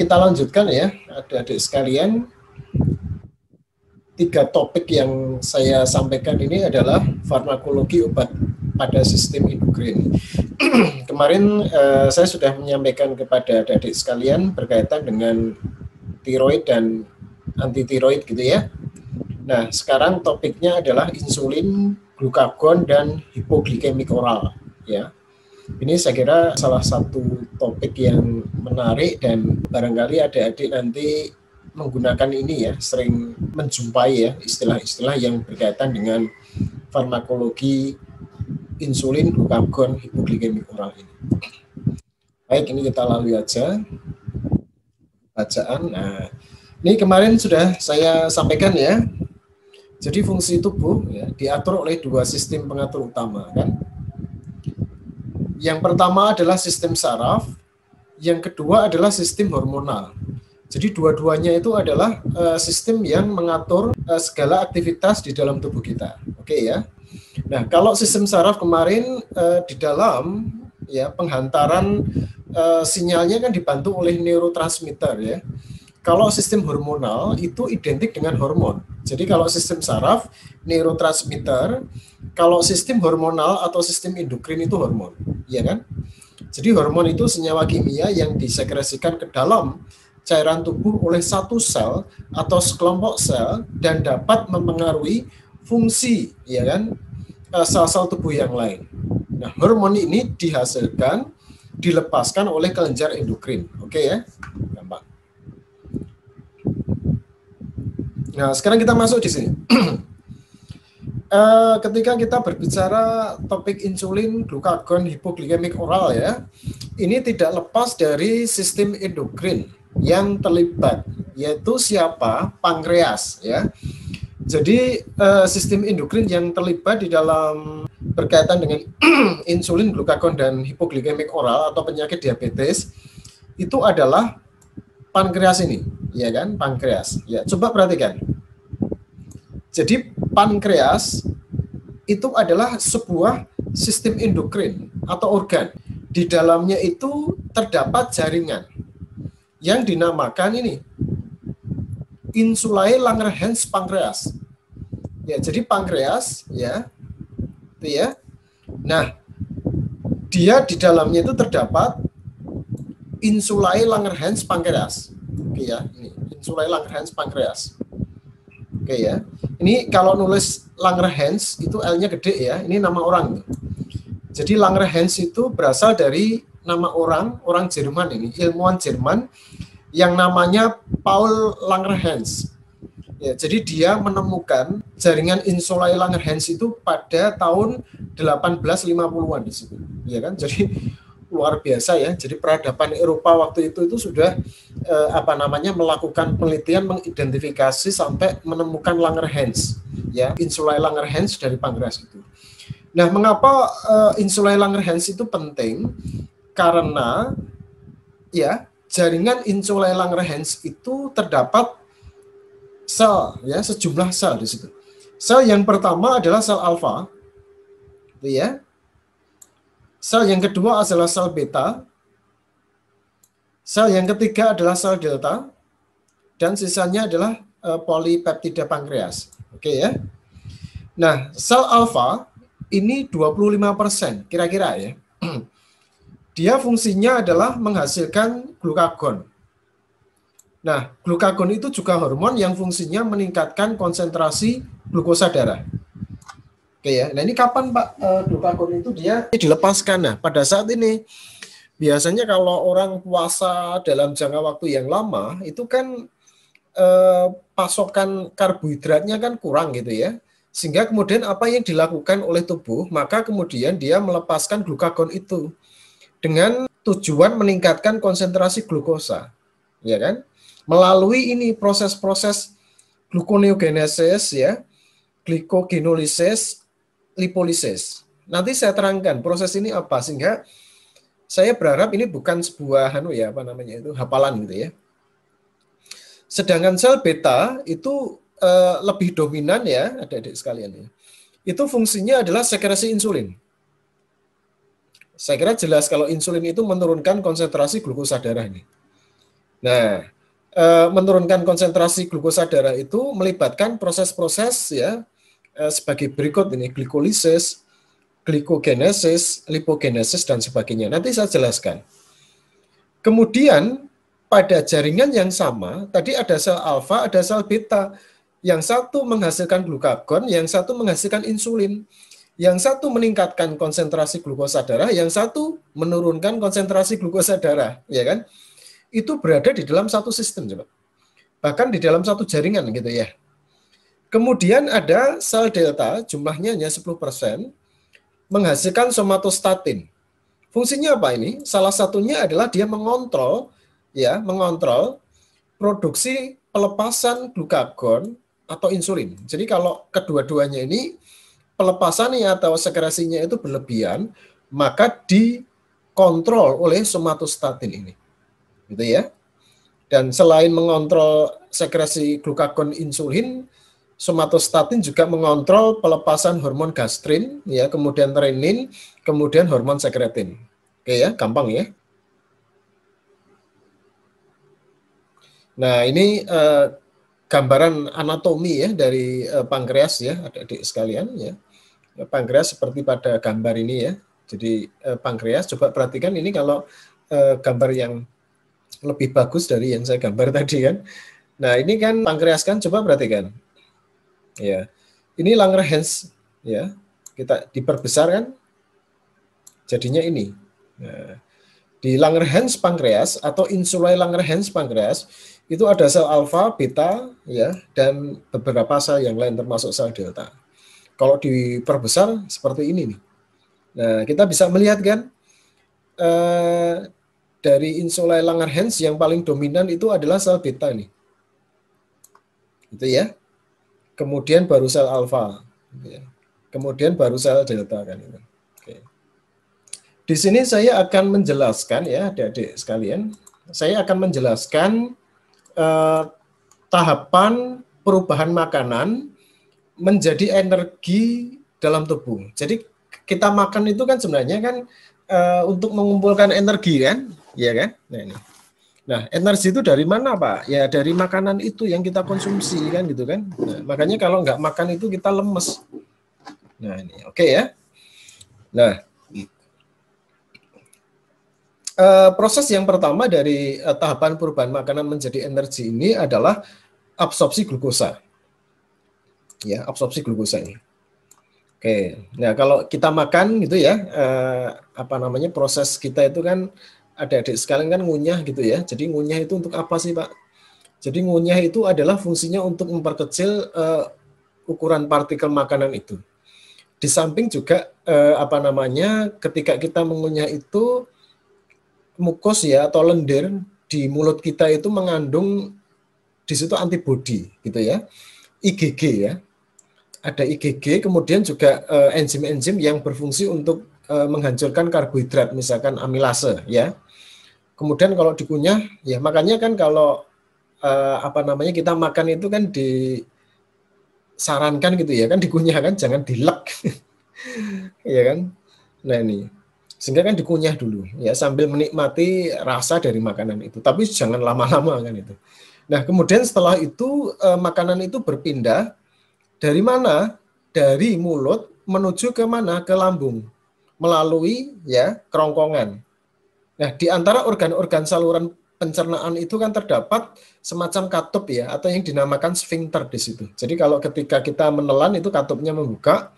kita lanjutkan ya, adik-adik sekalian. 3 topik yang saya sampaikan ini adalah farmakologi obat pada sistem endokrin. Kemarin saya sudah menyampaikan kepada adik-adik sekalian berkaitan dengan tiroid dan antitiroid gitu ya. Nah, sekarang topiknya adalah insulin, glukagon, dan hipoglikemik oral ya. Ini saya kira salah satu topik yang menarik dan barangkali adik-adik nanti menggunakan ini ya, sering menjumpai ya istilah-istilah yang berkaitan dengan farmakologi insulin, glukagon, hipoglikemik oral ini. Baik, ini kita lalui aja bacaan. Nah, ini kemarin sudah saya sampaikan ya. Jadi fungsi tubuh ya, diatur oleh 2 sistem pengatur utama kan. Yang pertama adalah sistem saraf, yang kedua adalah sistem hormonal. Jadi dua-duanya itu adalah sistem yang mengatur segala aktivitas di dalam tubuh kita. Oke ya. Nah, kalau sistem saraf kemarin di dalam ya penghantaran sinyalnya kan dibantu oleh neurotransmitter ya. Kalau sistem hormonal itu identik dengan hormon. Jadi kalau sistem saraf neurotransmitter, kalau sistem hormonal atau sistem endokrin itu hormon, ya kan? Jadi hormon itu senyawa kimia yang disekresikan ke dalam cairan tubuh oleh satu sel atau sekelompok sel dan dapat mempengaruhi fungsi ya kan sel-sel tubuh yang lain. Nah, hormon ini dihasilkan dilepaskan oleh kelenjar endokrin. Oke ya. Gampang. Nah, sekarang kita masuk di sini. Ketika kita berbicara topik insulin, glukagon, hipoglikemik oral ya, ini tidak lepas dari sistem endokrin yang terlibat, yaitu siapa? Pankreas ya. Jadi sistem endokrin yang terlibat di dalam berkaitan dengan insulin, glukagon, dan hipoglikemik oral atau penyakit diabetes itu adalah pankreas ini, ya kan? Pankreas. Ya, coba perhatikan. Jadi pankreas itu adalah sebuah sistem endokrin atau organ. Di dalamnya itu terdapat jaringan yang dinamakan ini Insulae-Langerhans pankreas. Ya, jadi pankreas ya. Itu ya. Nah, dia di dalamnya itu terdapat Insulae-Langerhans pankreas. Oke ya, ini Insulae-Langerhans pankreas. Oke ya. Ini kalau nulis Langerhans itu L-nya gede ya. Ini nama orang. Jadi Langerhans itu berasal dari nama orang Jerman ini, ilmuwan Jerman yang namanya Paul Langerhans. Ya, jadi dia menemukan jaringan Insulae-Langerhans itu pada tahun 1850-an di situ. Ya kan? Jadi luar biasa ya. Jadi peradaban Eropa waktu itu sudah melakukan penelitian mengidentifikasi sampai menemukan Langerhans ya, Insulae-Langerhans dari pankreas itu. Nah, mengapa Insulae-Langerhans itu penting? Karena ya jaringan Insulae-Langerhans itu terdapat sel ya, sejumlah sel di situ. Sel yang pertama adalah sel alfa. Itu ya. Sel yang kedua adalah sel beta. Sel yang ketiga adalah sel delta. Dan sisanya adalah polipeptida pankreas. Oke ya. Nah, sel alfa ini 25% kira-kira ya. Dia fungsinya adalah menghasilkan glukagon. Nah, glukagon itu juga hormon yang fungsinya meningkatkan konsentrasi glukosa darah. Oke ya. Nah, ini kapan Pak glukagon itu dia dilepaskan? Nah, pada saat ini biasanya kalau orang puasa dalam jangka waktu yang lama itu kan pasokan karbohidratnya kan kurang gitu ya. Sehingga kemudian apa yang dilakukan oleh tubuh, maka kemudian dia melepaskan glukagon itu dengan tujuan meningkatkan konsentrasi glukosa, ya kan? Melalui ini proses-proses gluconeogenesis ya, glycogenolisis, lipolisis. Nanti saya terangkan proses ini apa, sehingga saya berharap ini bukan sebuah hafalan gitu ya. Sedangkan sel beta itu lebih dominan ya, adik-adik sekalian ya. Itu fungsinya adalah sekresi insulin. Saya kira jelas kalau insulin itu menurunkan konsentrasi glukosa darah ini. Nah, menurunkan konsentrasi glukosa darah itu melibatkan proses-proses ya sebagai berikut ini: glikolisis, glikogenesis, lipogenesis dan sebagainya. Nanti saya jelaskan. Kemudian pada jaringan yang sama, tadi ada sel alfa, ada sel beta. Yang satu menghasilkan glukagon, yang satu menghasilkan insulin. Yang satu meningkatkan konsentrasi glukosa darah, yang satu menurunkan konsentrasi glukosa darah, ya kan? Itu berada di dalam satu sistem, coba. Bahkan di dalam satu jaringan gitu ya. Kemudian ada sel delta, jumlahnya hanya 10%, menghasilkan somatostatin. Fungsinya apa ini? Salah satunya adalah dia mengontrol produksi pelepasan glukagon atau insulin. Jadi kalau kedua-duanya ini pelepasannya atau sekresinya itu berlebihan, maka dikontrol oleh somatostatin ini. Gitu ya. Dan selain mengontrol sekresi glukagon insulin, somatostatin juga mengontrol pelepasan hormon gastrin, ya, kemudian renin, kemudian hormon sekretin. Oke ya, gampang ya. Nah, ini gambaran anatomi ya dari pankreas ya, adik-adik sekalian ya. Pankreas seperti pada gambar ini ya. Jadi pankreas, coba perhatikan ini kalau gambar yang lebih bagus dari yang saya gambar tadi kan. Nah, ini kan pankreas kan, coba perhatikan. Ya. Ini Langerhans ya. Kita diperbesar kan. Jadinya ini. Nah, di Langerhans pankreas atau insulae Langerhans pankreas itu ada sel alfa, beta ya, dan beberapa sel yang lain termasuk sel delta. Kalau diperbesar seperti ini nih. Nah, kita bisa melihat kan dari insulae Langerhans yang paling dominan itu adalah sel beta nih. Itu ya. Kemudian baru sel alfa. Ya. Kemudian baru sel delta kan itu. Oke. Di sini saya akan menjelaskan ya, adik-adik sekalian. Saya akan menjelaskan tahapan perubahan makanan menjadi energi dalam tubuh. Jadi kita makan itu kan sebenarnya kan untuk mengumpulkan energi kan, ya kan? Nah, ini. Nah, energi itu dari mana, Pak? Ya dari makanan itu yang kita konsumsi kan gitu kan. Nah, makanya kalau nggak makan itu kita lemes. Nah, ini oke ya. Nah, proses yang pertama dari tahapan perubahan makanan menjadi energi ini adalah absorpsi glukosa. Ya, absorpsi glukosa ini. Oke. Nah, kalau kita makan gitu ya, proses kita itu kan adik-adik sekalian kan ngunyah gitu ya. Jadi ngunyah itu untuk apa sih, Pak? Jadi ngunyah itu adalah fungsinya untuk memperkecil ukuran partikel makanan itu. Di samping juga ketika kita mengunyah itu mukos ya atau lendir di mulut kita itu mengandung di situ antibodi gitu ya, IgG ya, ada IgG, kemudian juga enzim-enzim yang berfungsi untuk menghancurkan karbohidrat, misalkan amilase ya. Kemudian kalau dikunyah ya, makanya kan kalau kita makan itu kan disarankan gitu ya kan, dikunyah kan, jangan dilek ya kan. Nah ini sehingga kan dikunyah dulu ya sambil menikmati rasa dari makanan itu, tapi jangan lama-lama kan itu. Nah kemudian setelah itu makanan itu berpindah dari mana? Dari mulut menuju ke mana? Ke lambung melalui ya kerongkongan. Nah di antara organ-organ saluran pencernaan itu kan terdapat semacam katup ya, atau yang dinamakan sphincter di situ. Jadi kalau ketika kita menelan itu katupnya membuka,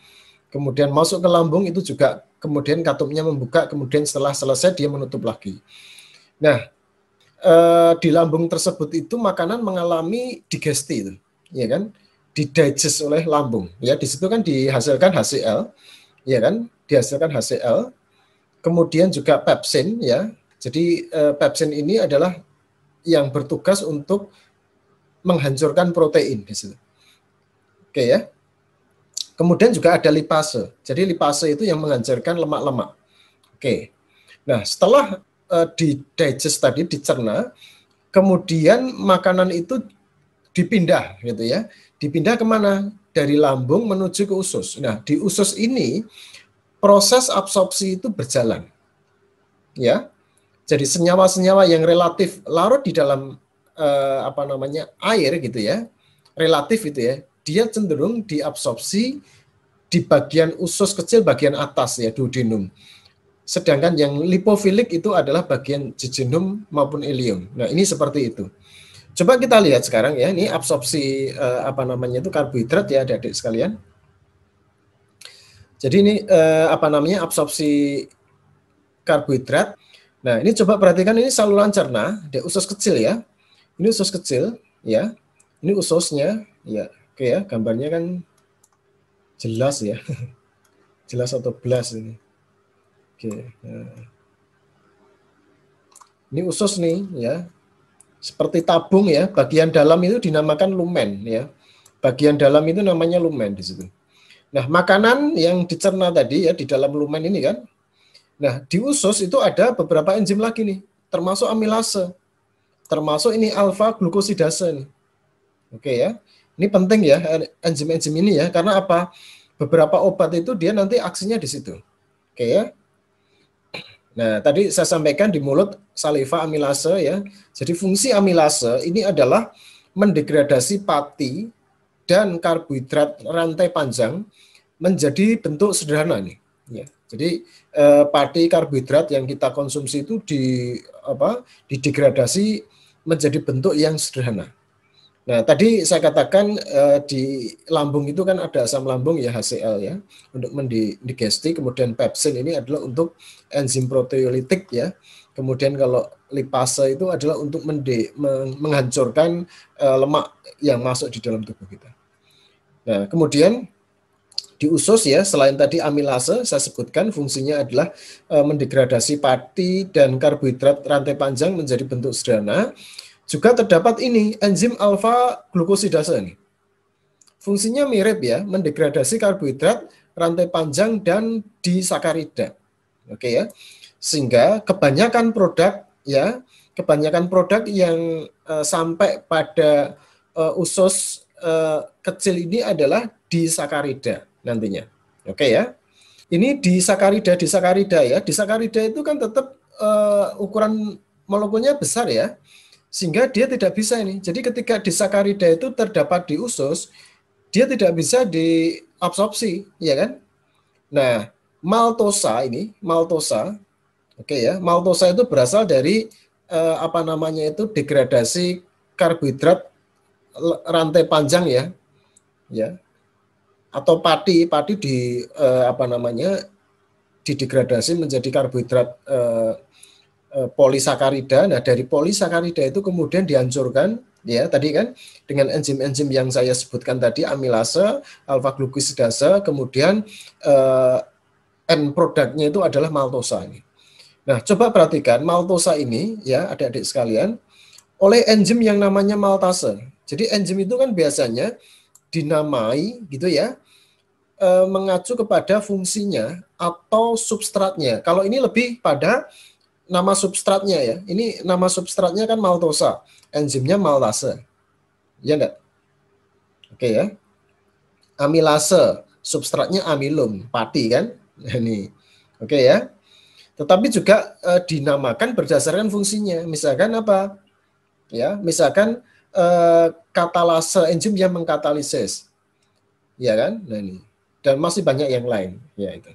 kemudian masuk ke lambung itu juga kemudian katupnya membuka, kemudian setelah selesai dia menutup lagi. Nah, di lambung tersebut itu makanan mengalami digesti itu, ya kan? Didigest oleh lambung. Ya, di situ kan dihasilkan HCl, ya kan? Dihasilkan HCl. Kemudian juga pepsin ya. Jadi pepsin ini adalah yang bertugas untuk menghancurkan protein di situ. Oke ya. Kemudian juga ada lipase. Jadi lipase itu yang menghancurkan lemak-lemak. Oke. Nah, setelah didigest tadi, dicerna, kemudian makanan itu dipindah gitu ya. Dipindah kemana? Dari lambung menuju ke usus. Nah, di usus ini proses absorpsi itu berjalan. Ya. Jadi senyawa-senyawa yang relatif larut di dalam air gitu ya, relatif itu ya, dia cenderung diabsorpsi di bagian usus kecil bagian atas ya, duodenum. Sedangkan yang lipofilik itu adalah bagian jejunum maupun ileum. Nah, ini seperti itu. Coba kita lihat sekarang ya, ini absorpsi itu karbohidrat ya adik-adik sekalian. Jadi ini absorpsi karbohidrat. Nah, ini coba perhatikan ini saluran cerna, di usus kecil ya. Ini usus kecil ya. Ini ususnya ya. Oke ya, gambarnya kan jelas ya. Jelas atau belas ini. Oke. Nah. Ini usus nih ya. Seperti tabung ya, bagian dalam itu dinamakan lumen ya. Bagian dalam itu namanya lumen di situ. Nah, makanan yang dicerna tadi ya di dalam lumen ini kan. Nah, di usus itu ada beberapa enzim lagi nih, termasuk amilase. Termasuk ini alfa glukosidase nih. Oke ya. Ini penting ya enzim-enzim ini ya, karena apa? Beberapa obat itu dia nanti aksinya di situ. Oke ya. Nah, tadi saya sampaikan di mulut saliva amilase ya. Jadi fungsi amilase ini adalah mendegradasi pati dan karbohidrat rantai panjang menjadi bentuk sederhana nih. Ya. Jadi pati karbohidrat yang kita konsumsi itu didegradasi menjadi bentuk yang sederhana. Nah, tadi saya katakan di lambung itu kan ada asam lambung ya HCl ya untuk mendigesti, kemudian pepsin ini adalah untuk enzim proteolitik ya. Kemudian kalau lipase itu adalah untuk menghancurkan lemak yang masuk di dalam tubuh kita. Nah, kemudian di usus ya, selain tadi amilase saya sebutkan fungsinya adalah mendegradasi pati dan karbohidrat rantai panjang menjadi bentuk sederhana. Juga terdapat ini enzim alfa glukosidase ini. Fungsinya mirip ya, mendegradasi karbohidrat rantai panjang dan disakarida. Oke ya. Sehingga kebanyakan produk yang sampai pada usus kecil ini adalah disakarida nantinya. Oke ya. Ini disakarida ya. Disakarida itu kan tetap ukuran molekulnya besar ya. Sehingga dia tidak bisa ini. Jadi ketika disakarida itu terdapat di usus, dia tidak bisa diabsorpsi, ya kan? Nah, maltosa, oke ya, maltosa itu berasal dari degradasi karbohidrat rantai panjang ya, atau pati didegradasi menjadi karbohidrat polisakarida. Nah, dari polisakarida itu kemudian dihancurkan ya tadi kan dengan enzim-enzim yang saya sebutkan tadi, amilase, alfa glukosidase, kemudian end produknya itu adalah maltosa ini. Nah, coba perhatikan maltosa ini ya adik-adik sekalian oleh enzim yang namanya maltase. Jadi enzim itu kan biasanya dinamai gitu ya mengacu kepada fungsinya atau substratnya. Kalau ini lebih pada nama substratnya ya. Ini nama substratnya kan maltosa, enzimnya maltase. Ya enggak? Oke ya. Amilase, substratnya amilum, pati kan? Ini. Oke ya. Tetapi juga dinamakan berdasarkan fungsinya. Misalkan apa? Ya, misalkan katalase, enzim yang mengkatalisis. Ya kan? Nah ini. Dan masih banyak yang lain, ya itu.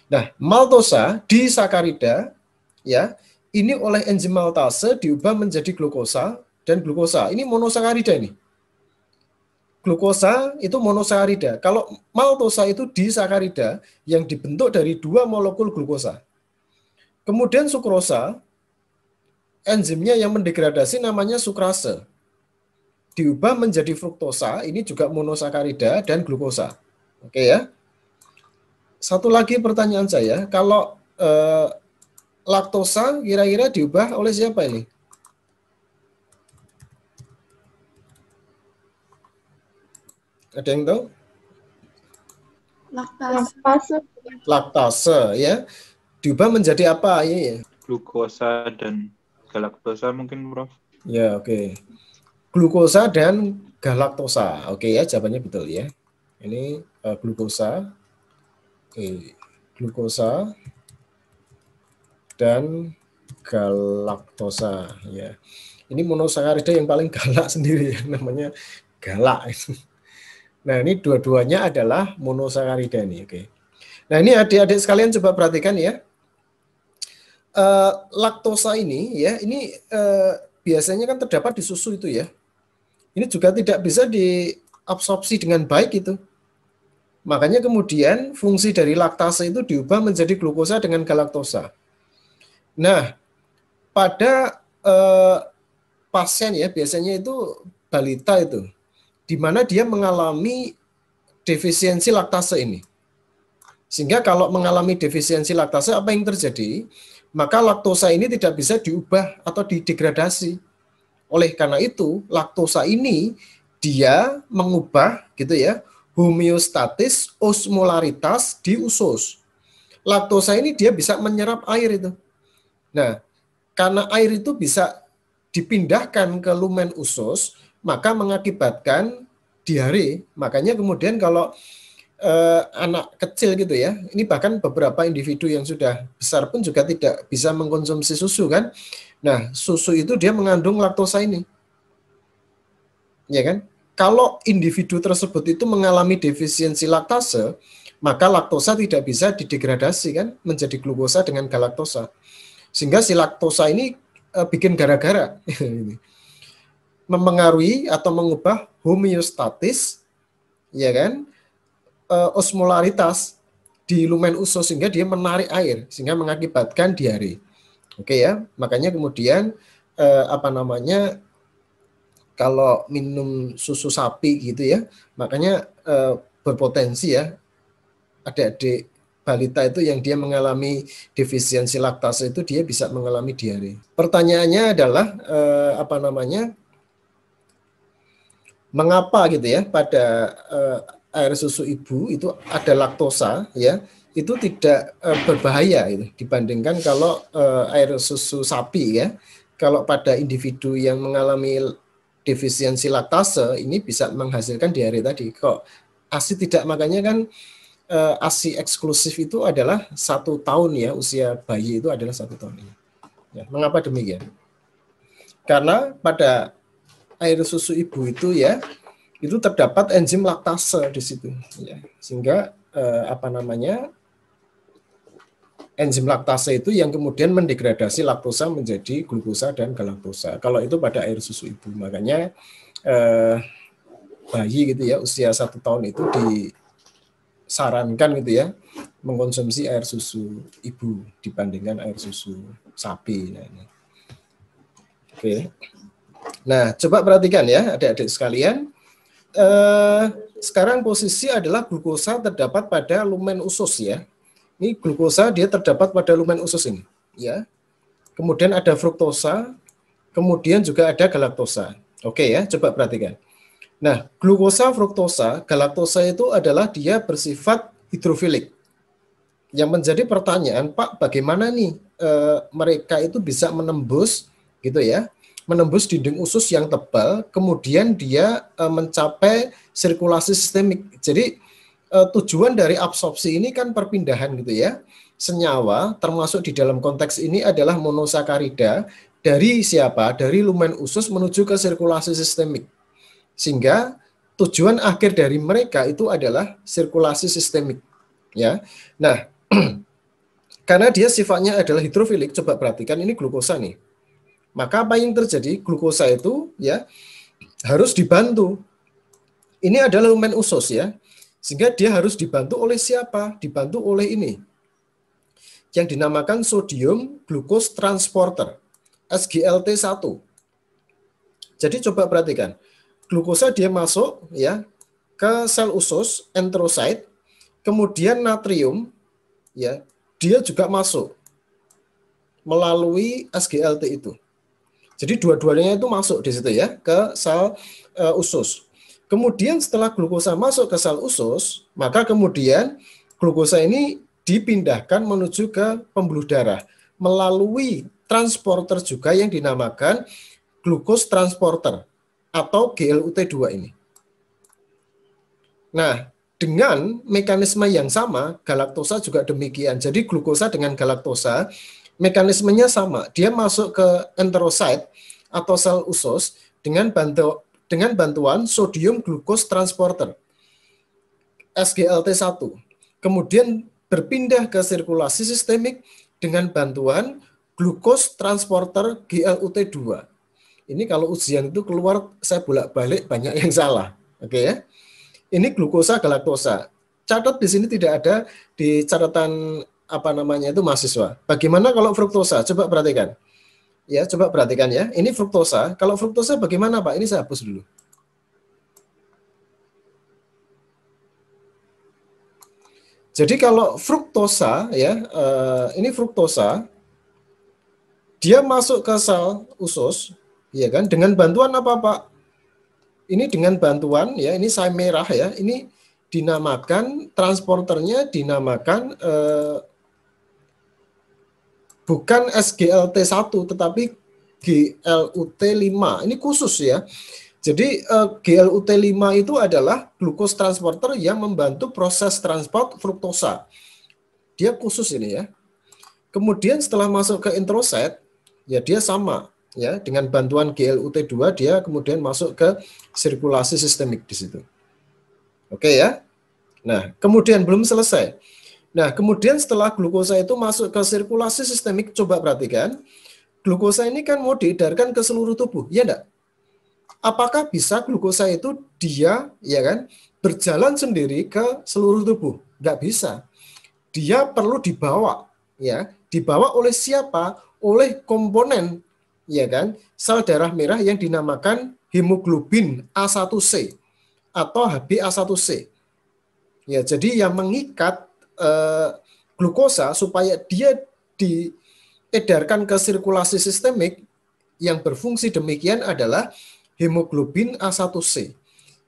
Nah, maltosa disakarida ya, ini oleh enzim maltase diubah menjadi glukosa dan glukosa. Ini monosakarida ini. Glukosa itu monosakarida. Kalau maltosa itu disakarida yang dibentuk dari 2 molekul glukosa. Kemudian sukrosa, enzimnya yang mendegradasi namanya sukrase. Diubah menjadi fruktosa, ini juga monosakarida dan glukosa. Oke ya. Satu lagi pertanyaan saya, kalau laktosa kira-kira diubah oleh siapa ini? Ada yang tahu? Laktase ya. Diubah menjadi apa ya? Glukosa dan galaktosa mungkin, Prof. Ya, oke. Glukosa dan galaktosa. Oke ya, jawabannya betul ya. Ini glukosa. Oke. Glukosa dan galaktosa ya. Ini monosakarida yang paling galak sendiri ya, namanya galak. Nah, ini dua-duanya adalah monosakarida nih, oke. Nah, ini adik-adik sekalian coba perhatikan ya. Laktosa ini ya, ini biasanya kan terdapat di susu itu ya. Ini juga tidak bisa diabsorpsi dengan baik itu. Makanya kemudian fungsi dari laktase itu diubah menjadi glukosa dengan galaktosa. Nah, pada pasien ya, biasanya itu balita itu, di mana dia mengalami defisiensi laktase ini. Sehingga kalau mengalami defisiensi laktase, apa yang terjadi? Maka laktosa ini tidak bisa diubah atau didegradasi. Oleh karena itu, laktosa ini dia mengubah gitu ya, homeostatis osmolaritas di usus. Laktosa ini dia bisa menyerap air itu. Nah, karena air itu bisa dipindahkan ke lumen usus, maka mengakibatkan diare. Makanya kemudian kalau anak kecil gitu ya, ini bahkan beberapa individu yang sudah besar pun juga tidak bisa mengkonsumsi susu kan. Nah, susu itu dia mengandung laktosa ini. Ya kan? Kalau individu tersebut itu mengalami defisiensi laktase, maka laktosa tidak bisa didegradasi kan menjadi glukosa dengan galaktosa. Sehingga si laktosa ini bikin gara-gara. Memengaruhi atau mengubah homeostatis ya kan? Osmolaritas di lumen usus sehingga dia menarik air sehingga mengakibatkan diare. Oke ya, makanya kemudian kalau minum susu sapi gitu ya, makanya berpotensi ya adik-adik balita itu yang dia mengalami defisiensi laktase itu dia bisa mengalami diare. Pertanyaannya adalah mengapa gitu ya pada air susu ibu itu ada laktosa ya, itu tidak berbahaya gitu, dibandingkan kalau air susu sapi ya. Kalau pada individu yang mengalami defisiensi laktase ini bisa menghasilkan diare tadi. Kok ASI tidak, makanya kan ASI eksklusif itu adalah 1 tahun ya, usia bayi itu adalah 1 tahun. Ya, mengapa demikian? Karena pada air susu ibu itu ya, itu terdapat enzim laktase di situ, ya. Sehingga enzim laktase itu yang kemudian mendegradasi laktosa menjadi glukosa dan galaktosa. Kalau itu pada air susu ibu, makanya bayi gitu ya usia 1 tahun itu disarankan gitu ya mengkonsumsi air susu ibu dibandingkan air susu sapi. Oke. Nah, coba perhatikan ya adik-adik sekalian. Sekarang posisi adalah glukosa terdapat pada lumen usus ya. Ini glukosa dia terdapat pada lumen usus ini, ya. Kemudian ada fruktosa, kemudian juga ada galaktosa. Oke ya, coba perhatikan. Nah, glukosa, fruktosa, galaktosa itu adalah dia bersifat hidrofilik. Yang menjadi pertanyaan, Pak, bagaimana nih mereka itu bisa menembus gitu ya, menembus dinding usus yang tebal, kemudian dia mencapai sirkulasi sistemik. Jadi tujuan dari absorpsi ini kan perpindahan gitu ya, senyawa termasuk di dalam konteks ini adalah monosakarida dari siapa? Dari lumen usus menuju ke sirkulasi sistemik. Sehingga tujuan akhir dari mereka itu adalah sirkulasi sistemik. Ya. Nah, karena dia sifatnya adalah hidrofilik, coba perhatikan ini glukosa nih. Maka apa yang terjadi? Glukosa itu ya harus dibantu. Ini adalah lumen usus ya. Sehingga dia harus dibantu oleh siapa? Dibantu oleh ini. Yang dinamakan sodium glucose transporter, SGLT1. Jadi coba perhatikan. Glukosa dia masuk ya ke sel usus, enterosit, kemudian natrium ya, dia juga masuk melalui SGLT itu. Jadi dua-duanya itu masuk di situ ya ke sel usus. Kemudian setelah glukosa masuk ke sel usus, maka kemudian glukosa ini dipindahkan menuju ke pembuluh darah melalui transporter juga yang dinamakan glucose transporter atau GLUT2 ini. Nah, dengan mekanisme yang sama, galaktosa juga demikian. Jadi glukosa dengan galaktosa Mekanismenya sama, dia masuk ke enterosit atau sel usus dengan bantuan sodium glucose transporter SGLT1. Kemudian berpindah ke sirkulasi sistemik dengan bantuan glucose transporter GLUT2. Ini kalau ujian itu keluar saya bolak-balik banyak yang salah. Oke ya. Ini glukosa galaktosa. Catat di sini tidak ada di catatan apa namanya itu mahasiswa. Bagaimana kalau fruktosa? Coba perhatikan. Ya, coba perhatikan ya. Ini fruktosa. Kalau fruktosa bagaimana, Pak? Ini saya hapus dulu. Jadi kalau fruktosa ya, ini fruktosa dia masuk ke sel usus, ya kan? Dengan bantuan apa, Pak? Ini dengan bantuan ya, ini saya merah ya. Ini dinamakan transporternya dinamakan bukan SGLT1 tetapi GLUT5. Ini khusus ya. Jadi GLUT5 itu adalah glucose transporter yang membantu proses transport fruktosa. Dia khusus ini ya. Kemudian setelah masuk ke enterosit, ya dia sama ya, dengan bantuan GLUT2 dia kemudian masuk ke sirkulasi sistemik di situ. Oke ya. Nah, kemudian belum selesai. Nah, kemudian setelah glukosa itu masuk ke sirkulasi sistemik, coba perhatikan, glukosa ini kan mau diedarkan ke seluruh tubuh, ya enggak? Apakah bisa glukosa itu dia, ya kan, berjalan sendiri ke seluruh tubuh? Enggak bisa. Dia perlu dibawa, ya, dibawa oleh siapa? Oleh komponen, ya kan, sel darah merah yang dinamakan hemoglobin A1C atau HbA1c. Ya, jadi yang mengikat glukosa supaya dia diedarkan ke sirkulasi sistemik yang berfungsi demikian adalah hemoglobin A1C.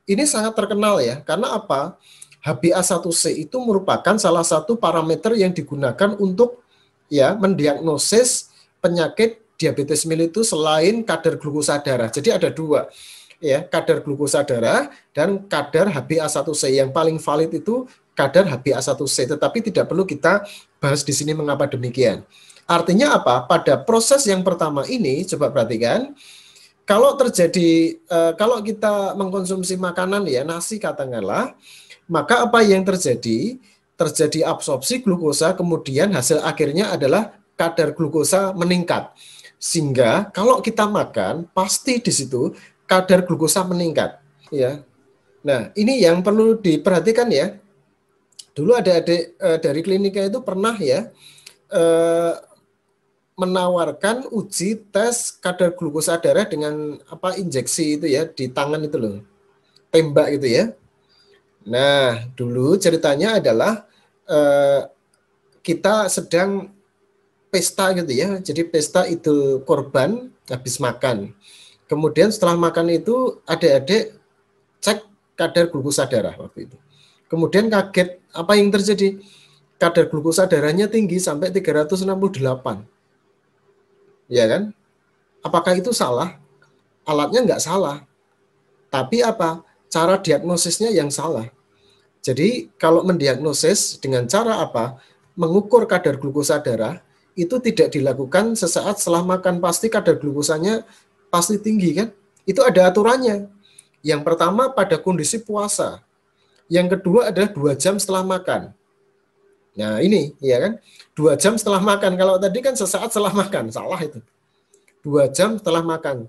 Ini sangat terkenal ya, karena apa? HbA1c itu merupakan salah satu parameter yang digunakan untuk ya mendiagnosis penyakit diabetes mellitus selain kadar glukosa darah. Jadi ada dua ya, kadar glukosa darah dan kadar HbA1c. Yang paling valid itu kadar HbA1c, tetapi tidak perlu kita bahas di sini mengapa demikian. Artinya apa? Pada proses yang pertama ini, coba perhatikan, kalau terjadi, kalau kita mengkonsumsi makanan ya, nasi katakanlah, maka apa yang terjadi? Terjadi absorpsi glukosa, kemudian hasil akhirnya adalah kadar glukosa meningkat. Sehingga kalau kita makan, pasti di situ kadar glukosa meningkat. Ya. Nah, ini yang perlu diperhatikan ya. Dulu ada adik dari klinika itu pernah ya menawarkan uji tes kadar glukosa darah dengan apa injeksi itu ya di tangan itu loh, tembak gitu ya. Nah dulu ceritanya adalah kita sedang pesta gitu ya, jadi pesta Idul Korban habis makan. Kemudian setelah makan itu adik-adik cek kadar glukosa darah waktu itu. Kemudian kaget, apa yang terjadi? Kadar glukosa darahnya tinggi sampai 368. Ya kan? Apakah itu salah? Alatnya nggak salah. Tapi apa? Cara diagnosisnya yang salah. Jadi kalau mendiagnosis dengan cara apa? Mengukur kadar glukosa darah, itu tidak dilakukan sesaat setelah makan. Pasti kadar glukosanya pasti tinggi kan? Itu ada aturannya. Yang pertama pada kondisi puasa. Yang kedua adalah 2 jam setelah makan. Nah ini ya kan, 2 jam setelah makan. Kalau tadi kan sesaat setelah makan, salah itu. 2 jam setelah makan.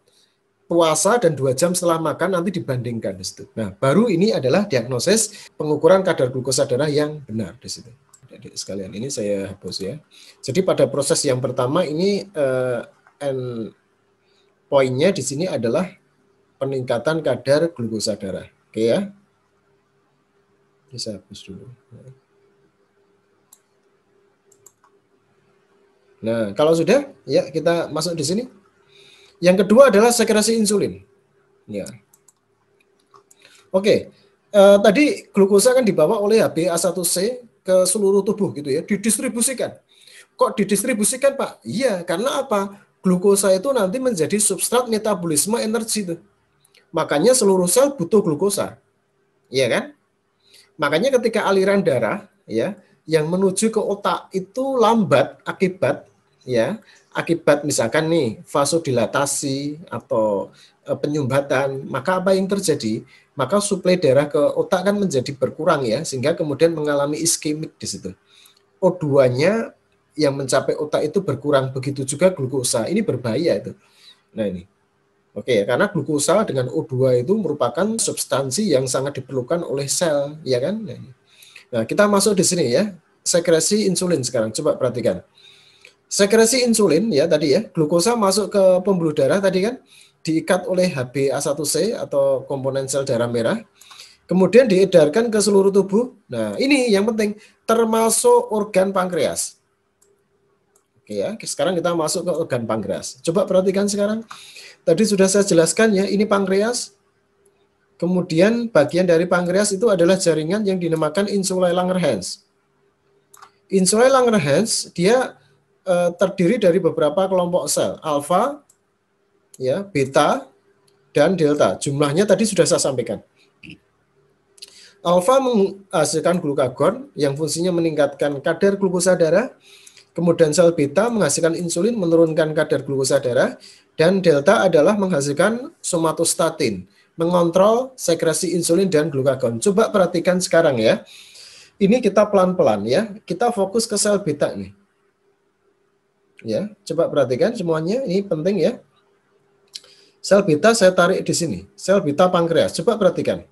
Puasa dan 2 jam setelah makan nanti dibandingkan di situ. Nah baru ini adalah diagnosis pengukuran kadar glukosa darah yang benar di situ. Jadi sekalian ini saya hapus ya. Jadi pada proses yang pertama ini poinnya di sini adalah peningkatan kadar glukosa darah. Oke ya. Bisa hapus dulu. Nah, kalau sudah, ya kita masuk di sini. Yang kedua adalah sekresi insulin. Ya. Oke, tadi glukosa kan dibawa oleh HbA1c ke seluruh tubuh gitu ya, didistribusikan. Kok didistribusikan, Pak? Iya, karena apa? Glukosa itu nanti menjadi substrat metabolisme energi itu. Makanya seluruh sel butuh glukosa. Iya kan? Makanya ketika aliran darah ya yang menuju ke otak itu lambat akibat ya, akibat misalkan nih vasodilatasi atau penyumbatan, maka apa yang terjadi? Maka suplai darah ke otak kan menjadi berkurang ya, sehingga kemudian mengalami iskemik di situ. O2-nya yang mencapai otak itu berkurang, begitu juga glukosa. Ini berbahaya itu. Nah ini. Oke, karena glukosa dengan O2 itu merupakan substansi yang sangat diperlukan oleh sel, ya kan? Nah, kita masuk di sini ya. Sekresi insulin sekarang. Coba perhatikan. Sekresi insulin ya tadi ya, glukosa masuk ke pembuluh darah tadi kan, diikat oleh HbA1c atau komponen sel darah merah, kemudian diedarkan ke seluruh tubuh. Nah, ini yang penting, termasuk organ pankreas. Oke ya, sekarang kita masuk ke organ pankreas. Coba perhatikan sekarang. Tadi sudah saya jelaskan ya, ini pankreas. Kemudian bagian dari pankreas itu adalah jaringan yang dinamakan insula Langerhans. Insula Langerhans dia terdiri dari beberapa kelompok sel, alfa, ya, beta, dan delta. Jumlahnya tadi sudah saya sampaikan. Alfa menghasilkan glukagon yang fungsinya meningkatkan kadar glukosa darah, kemudian sel beta menghasilkan insulin menurunkan kadar glukosa darah, dan delta adalah menghasilkan somatostatin, mengontrol sekresi insulin dan glukagon. Coba perhatikan sekarang ya. Ini kita pelan-pelan ya. Kita fokus ke sel beta nih. Ya, coba perhatikan semuanya, ini penting ya. Sel beta saya tarik di sini, sel beta pankreas. Coba perhatikan.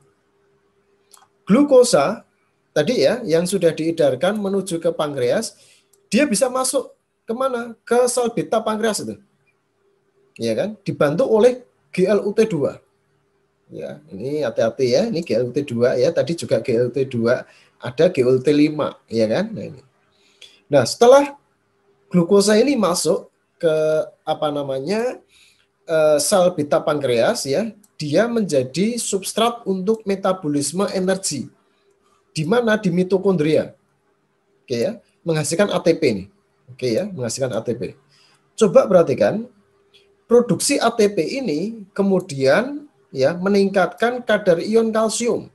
Glukosa tadi ya, yang sudah diedarkan menuju ke pankreas, dia bisa masuk kemana? Ke sel beta pankreas itu. Ya kan? Dibantu oleh GLUT2. Ya, ini hati-hati ya, ini GLUT2 ya, tadi juga GLUT2, ada GLUT5, ya kan? Nah, ini. Nah, setelah glukosa ini masuk ke sel beta pankreas ya, dia menjadi substrat untuk metabolisme energi. Di mana? Di mitokondria. Oke ya, menghasilkan ATP nih. Oke ya, menghasilkan ATP. Coba perhatikan, produksi ATP ini kemudian ya meningkatkan kadar ion kalsium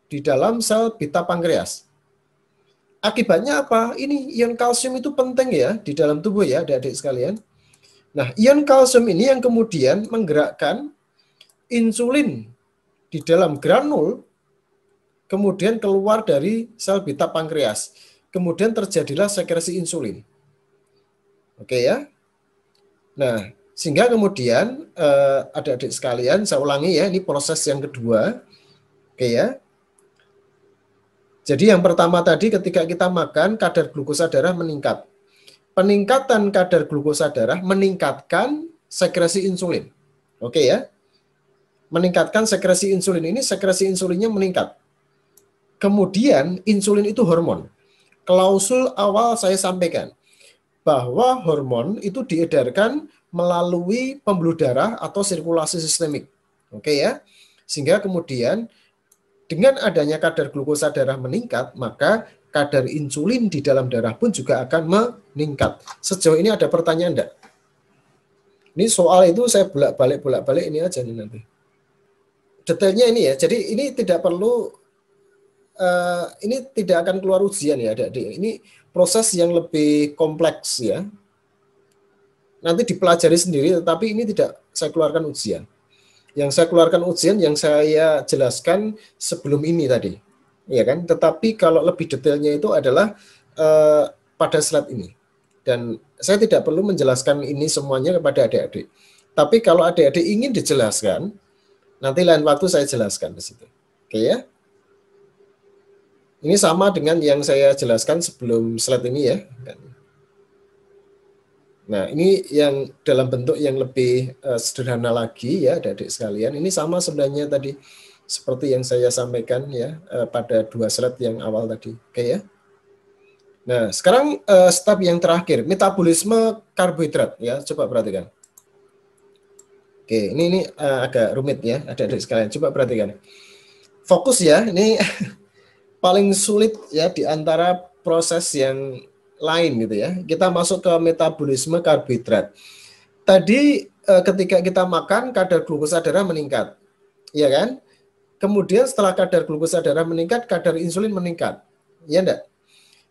di dalam sel beta pankreas. Akibatnya apa? Ini ion kalsium itu penting ya di dalam tubuh ya, adik-adik sekalian. Nah, ion kalsium ini yang kemudian menggerakkan insulin di dalam granul, kemudian keluar dari sel beta pankreas. Kemudian terjadilah sekresi insulin. Oke ya. Nah, sehingga kemudian adik-adik sekalian, saya ulangi ya, ini proses yang kedua. Oke ya. Jadi yang pertama tadi ketika kita makan, kadar glukosa darah meningkat. Peningkatan kadar glukosa darah meningkatkan sekresi insulin. Oke ya. Meningkatkan sekresi insulin ini, sekresi insulinnya meningkat. Kemudian insulin itu hormon. Klausul awal saya sampaikan bahwa hormon itu diedarkan melalui pembuluh darah atau sirkulasi sistemik. Oke ya. Sehingga kemudian dengan adanya kadar glukosa darah meningkat, maka kadar insulin di dalam darah pun juga akan meningkat. Sejauh ini ada pertanyaan enggak? Ini soal itu saya bolak-balik ini aja nih nanti. Detailnya ini ya. Jadi ini tidak perlu, ini tidak akan keluar ujian ya adik-adik. Ini proses yang lebih kompleks ya. Nanti dipelajari sendiri, tetapi ini tidak saya keluarkan ujian. Yang saya keluarkan ujian yang saya jelaskan sebelum ini tadi, ya kan? Tetapi kalau lebih detailnya itu adalah pada slide ini. Dan saya tidak perlu menjelaskan ini semuanya kepada adik-adik. Tapi kalau adik-adik ingin dijelaskan, nanti lain waktu saya jelaskan di situ. Oke ya? Ini sama dengan yang saya jelaskan sebelum slide ini ya. Nah, ini yang dalam bentuk yang lebih sederhana lagi ya adik-adik sekalian. Ini sama sebenarnya tadi seperti yang saya sampaikan ya pada dua slide yang awal tadi. Oke ya. Nah, sekarang step yang terakhir, metabolisme karbohidrat ya. Coba perhatikan. Oke, ini agak rumit ya adik-adik sekalian. Coba perhatikan. Fokus ya, ini paling sulit ya di antara proses yang lain gitu ya. Kita masuk ke metabolisme karbohidrat. Tadi ketika kita makan kadar glukosa darah meningkat. Ya kan? Kemudian setelah kadar glukosa darah meningkat, kadar insulin meningkat. Ya enggak?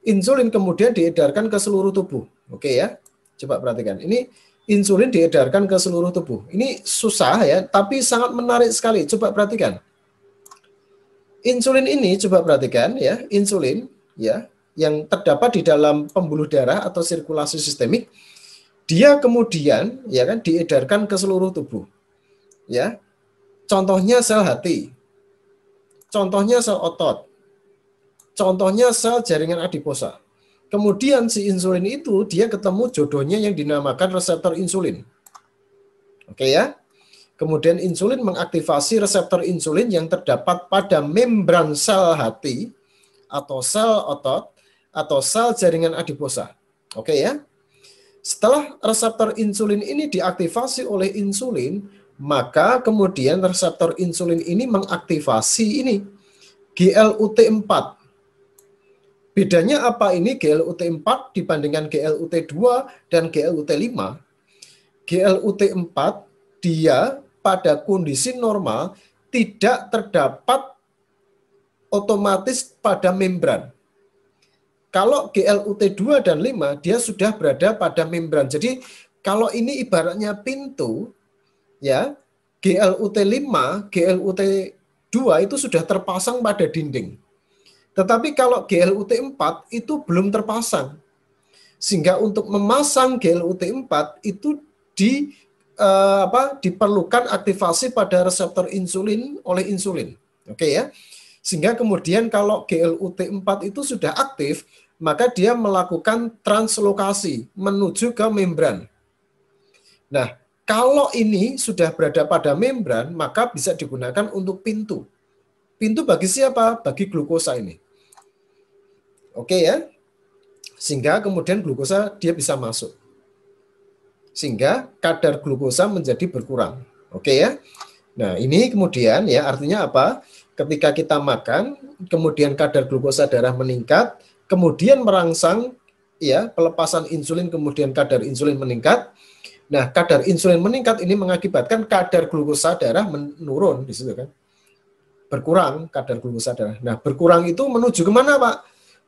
Insulin kemudian diedarkan ke seluruh tubuh. Oke ya, coba perhatikan. Ini insulin diedarkan ke seluruh tubuh. Ini susah ya, tapi sangat menarik sekali. Coba perhatikan. Insulin ini coba perhatikan ya, insulin ya yang terdapat di dalam pembuluh darah atau sirkulasi sistemik, dia kemudian ya kan diedarkan ke seluruh tubuh. Ya. Contohnya sel hati. Contohnya sel otot. Contohnya sel jaringan adiposa. Kemudian si insulin itu dia ketemu jodohnya yang dinamakan reseptor insulin. Oke ya. Kemudian insulin mengaktifasi reseptor insulin yang terdapat pada membran sel hati atau sel otot atau sel jaringan adiposa. Oke ya. Setelah reseptor insulin ini diaktifasi oleh insulin, maka kemudian reseptor insulin ini mengaktifasi ini GLUT4. Bedanya apa ini GLUT4 dibandingkan GLUT2 dan GLUT5? GLUT4 dia pada kondisi normal tidak terdapat otomatis pada membran. Kalau GLUT2 dan 5 dia sudah berada pada membran. Jadi kalau ini ibaratnya pintu ya, GLUT5, GLUT2 itu sudah terpasang pada dinding. Tetapi kalau GLUT4 itu belum terpasang. Sehingga untuk memasang GLUT4 itu diperlukan aktivasi pada reseptor insulin oleh insulin. Oke ya. Sehingga kemudian kalau GLUT4 itu sudah aktif, maka dia melakukan translokasi menuju ke membran. Nah, kalau ini sudah berada pada membran, maka bisa digunakan untuk pintu. Pintu bagi siapa? Bagi glukosa ini. Oke ya. Sehingga kemudian glukosa dia bisa masuk. Sehingga kadar glukosa menjadi berkurang. Oke ya. Nah, ini kemudian ya artinya apa? Ketika kita makan, kemudian kadar glukosa darah meningkat, kemudian merangsang ya pelepasan insulin, kemudian kadar insulin meningkat. Nah, kadar insulin meningkat ini mengakibatkan kadar glukosa darah menurun di situ kan. Berkurang kadar glukosa darah. Nah, berkurang itu menuju kemana, Pak?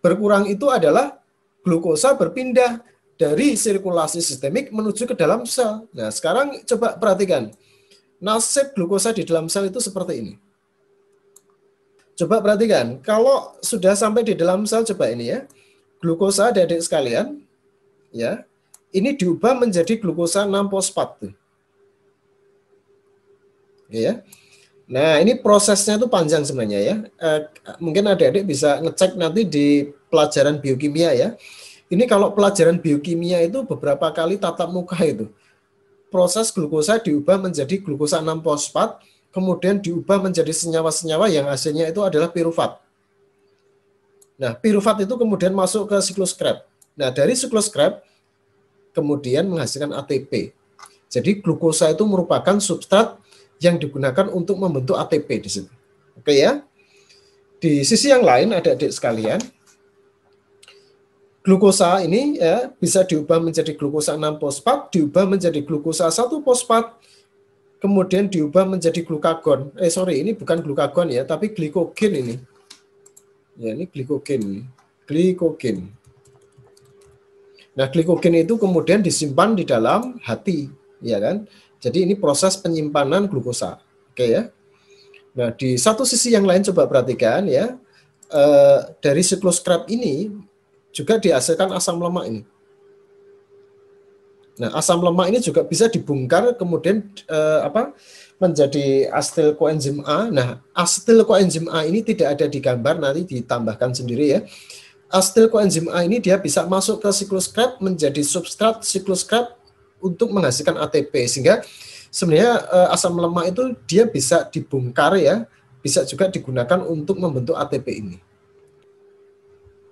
Berkurang itu adalah glukosa berpindah dari sirkulasi sistemik menuju ke dalam sel. Nah, sekarang coba perhatikan. Nasib glukosa di dalam sel itu seperti ini. Coba perhatikan, kalau sudah sampai di dalam sel, coba ini ya. Glukosa adik-adik sekalian, ya. Ini diubah menjadi glukosa 6-fosfat tuh. Ya. Nah, ini prosesnya itu panjang sebenarnya ya. Mungkin adik-adik bisa ngecek nanti di pelajaran biokimia ya. Ini kalau pelajaran biokimia itu beberapa kali tatap muka itu. Proses glukosa diubah menjadi glukosa 6-fosfat, kemudian diubah menjadi senyawa-senyawa yang hasilnya itu adalah pirufat. Nah, pirufat itu kemudian masuk ke siklus Krebs. Nah, dari siklus Krebs kemudian menghasilkan ATP. Jadi glukosa itu merupakan substrat yang digunakan untuk membentuk ATP di situ. Oke ya. Di sisi yang lain adik-adik sekalian, glukosa ini ya bisa diubah menjadi glukosa 6-fosfat, diubah menjadi glukosa 1-fosfat, kemudian diubah menjadi glukagon. Ini bukan glukagon ya, tapi glikogen ini. Ya, ini glikogen. Glikogen. Nah, glikogen itu kemudian disimpan di dalam hati, ya kan? Jadi ini proses penyimpanan glukosa. Oke ya. Nah, di satu sisi yang lain coba perhatikan ya. Dari siklus Krebs ini juga dihasilkan asam lemak ini. Nah, asam lemak ini juga bisa dibongkar kemudian menjadi asetil koenzim A. Nah, asetil koenzim A ini tidak ada di gambar, nanti ditambahkan sendiri ya. Asetil koenzim A ini dia bisa masuk ke siklus Krebs menjadi substrat siklus Krebs untuk menghasilkan ATP, sehingga sebenarnya asam lemak itu dia bisa dibongkar ya, bisa juga digunakan untuk membentuk ATP ini.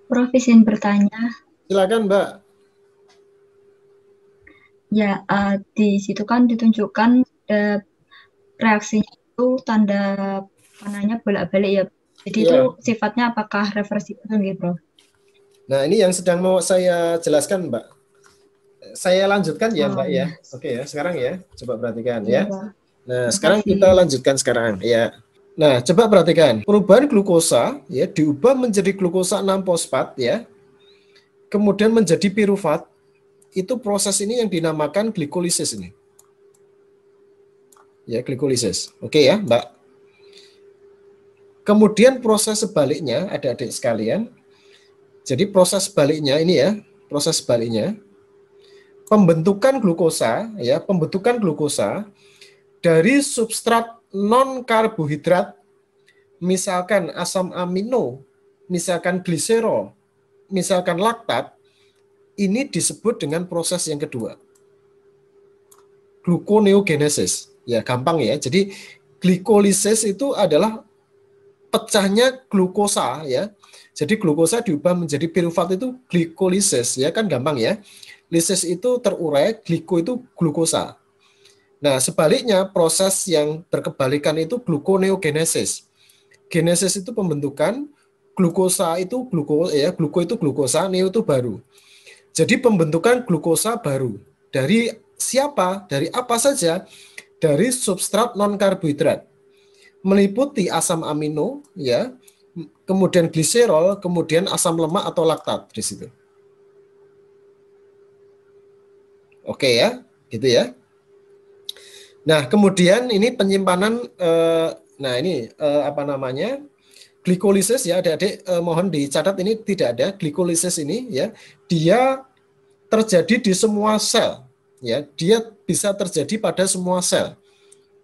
Prof, izin bertanya. Silakan, Mbak. Ya, di situ kan ditunjukkan reaksinya itu tanda panahnya bolak-balik ya. Jadi itu sifatnya apakah reversibel gitu, Prof? Nah, ini yang sedang mau saya jelaskan, Mbak. Saya lanjutkan ya, Mbak ya. Oke ya, sekarang ya. Coba perhatikan ya. Nah, sekarang kita lanjutkan sekarang ya. Nah, coba perhatikan. Perubahan glukosa ya diubah menjadi glukosa 6-fosfat ya. Kemudian menjadi pirufat. itu proses ini yang dinamakan glikolisis ini. Ya, glikolisis. Oke ya, Mbak. Kemudian proses sebaliknya, adik-adik sekalian. Jadi proses sebaliknya ini ya, proses sebaliknya. Pembentukan glukosa, ya, pembentukan glukosa dari substrat non karbohidrat, misalkan asam amino, misalkan gliserol, misalkan laktat, ini disebut dengan proses yang kedua, gluconeogenesis. Ya, gampang ya. Jadi glikolisis itu adalah pecahnya glukosa ya. Jadi glukosa diubah menjadi pirufat itu glikolisis ya, kan gampang ya. Lisis itu terurai, gliko itu glukosa. Nah, sebaliknya proses yang berkebalikan itu gluconeogenesis. Genesis itu pembentukan, glukosa itu gluko ya, gluko itu glukosa, neo itu baru. Jadi pembentukan glukosa baru dari siapa? Dari apa saja? Dari substrat non karbohidrat, meliputi asam amino ya, kemudian gliserol, kemudian asam lemak atau laktat di situ. Oke ya, gitu ya. Nah, kemudian ini penyimpanan apa namanya? Glikolisis ya, adik-adik mohon dicatat ini tidak ada glikolisis ini ya. Dia terjadi di semua sel ya. Dia bisa terjadi pada semua sel.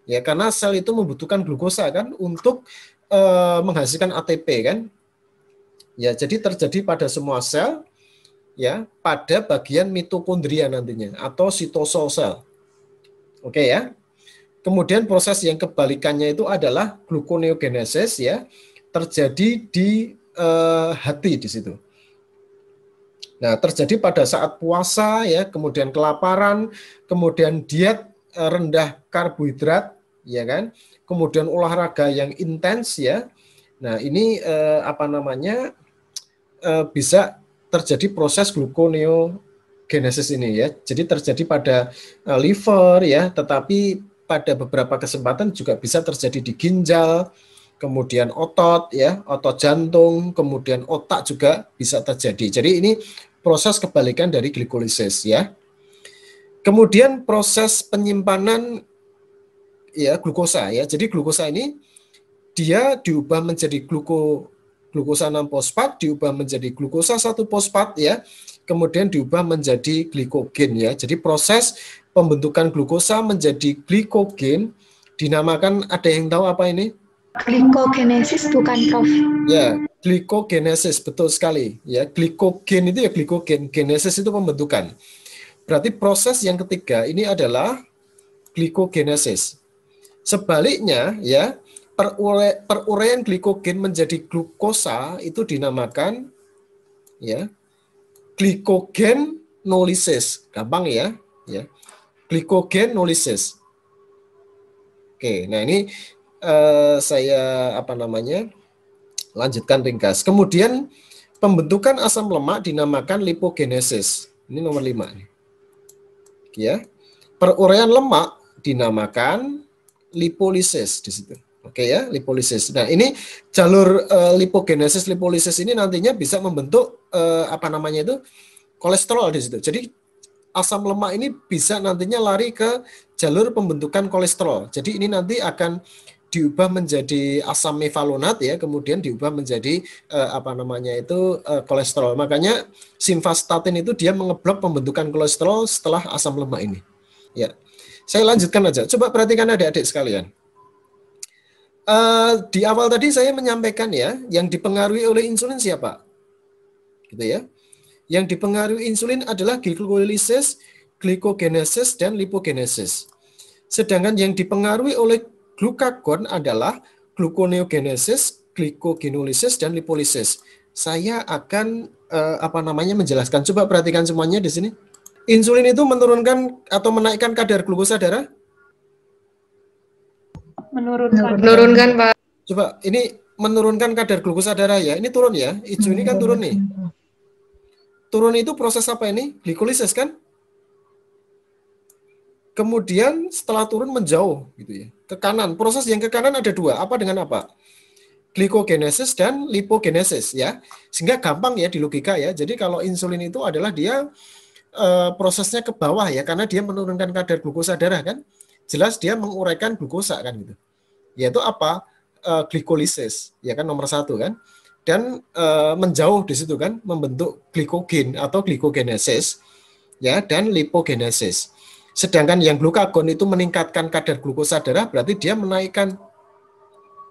Ya, karena sel itu membutuhkan glukosa kan untuk menghasilkan ATP kan. Ya, jadi terjadi pada semua sel ya, pada bagian mitokondria nantinya atau sitosol sel. Oke ya. Kemudian proses yang kebalikannya itu adalah gluconeogenesis ya, terjadi di hati di situ. Nah, terjadi pada saat puasa ya, kemudian kelaparan, kemudian diet rendah karbohidrat, ya kan? Kemudian olahraga yang intens ya. Nah, ini bisa terjadi proses gluconeogenesis ini ya. Jadi terjadi pada liver ya, tetapi pada beberapa kesempatan juga bisa terjadi di ginjal, kemudian otot ya, otot jantung, kemudian otak juga bisa terjadi. Jadi ini proses kebalikan dari glikolisis ya. Kemudian proses penyimpanan ya glukosa ya. Jadi glukosa ini dia diubah menjadi glukosa 6 fosfat, diubah menjadi glukosa 1 fosfat ya. Kemudian diubah menjadi glikogen ya. Jadi proses pembentukan glukosa menjadi glikogen dinamakan, ada yang tahu apa ini? Glikogenesis bukan, Prof? Ya, glikogenesis, betul sekali. Ya, glikogen itu ya glikogen, genesis itu pembentukan. Berarti proses yang ketiga ini adalah glikogenesis. Sebaliknya ya, peruraian glikogen menjadi glukosa itu dinamakan ya glikogenolysis. Gampang ya, ya. Glikogenolysis. Oke, nah ini saya lanjutkan ringkas. Kemudian pembentukan asam lemak dinamakan lipogenesis. Ini nomor 5 nih. Ya. Peruraian lemak dinamakan lipolisis di situ. Oke ya, lipolisis. Nah, ini jalur lipogenesis lipolisis ini nantinya bisa membentuk kolesterol di situ. Jadi asam lemak ini bisa nantinya lari ke jalur pembentukan kolesterol. Jadi ini nanti akan diubah menjadi asam mevalonat ya, kemudian diubah menjadi kolesterol. Makanya simvastatin itu dia mengeblok pembentukan kolesterol setelah asam lemak ini. Ya, saya lanjutkan aja. Coba perhatikan adik-adik sekalian. Di awal tadi saya menyampaikan ya, yang dipengaruhi oleh insulin siapa? Gitu ya. Yang dipengaruhi insulin adalah glikolisis, glikogenesis, dan lipogenesis. Sedangkan yang dipengaruhi oleh glukagon adalah gluconeogenesis, glikogenolysis, dan lipolisis. Saya akan menjelaskan. Coba perhatikan semuanya di sini. Insulin itu menurunkan atau menaikkan kadar glukosa darah? Menurunkan, Pak. Coba ini menurunkan kadar glukosa darah ya. Ini turun ya. Hijau ini kan turun nih. Turun itu proses apa ini? Glikolisis kan? Kemudian setelah turun menjauh gitu ya, ke kanan. Proses yang ke kanan ada dua. Apa dengan apa? Glikogenesis dan lipogenesis ya. Sehingga gampang ya di logika ya. Jadi kalau insulin itu adalah dia prosesnya ke bawah ya, karena dia menurunkan kadar glukosa darah kan, jelas dia menguraikan glukosa kan gitu. Yaitu apa? Glikolisis ya kan nomor 1 kan, dan menjauh di situ kan, membentuk glikogen atau glikogenesis ya, dan lipogenesis. Sedangkan yang glukagon itu meningkatkan kadar glukosa darah, berarti dia menaikkan.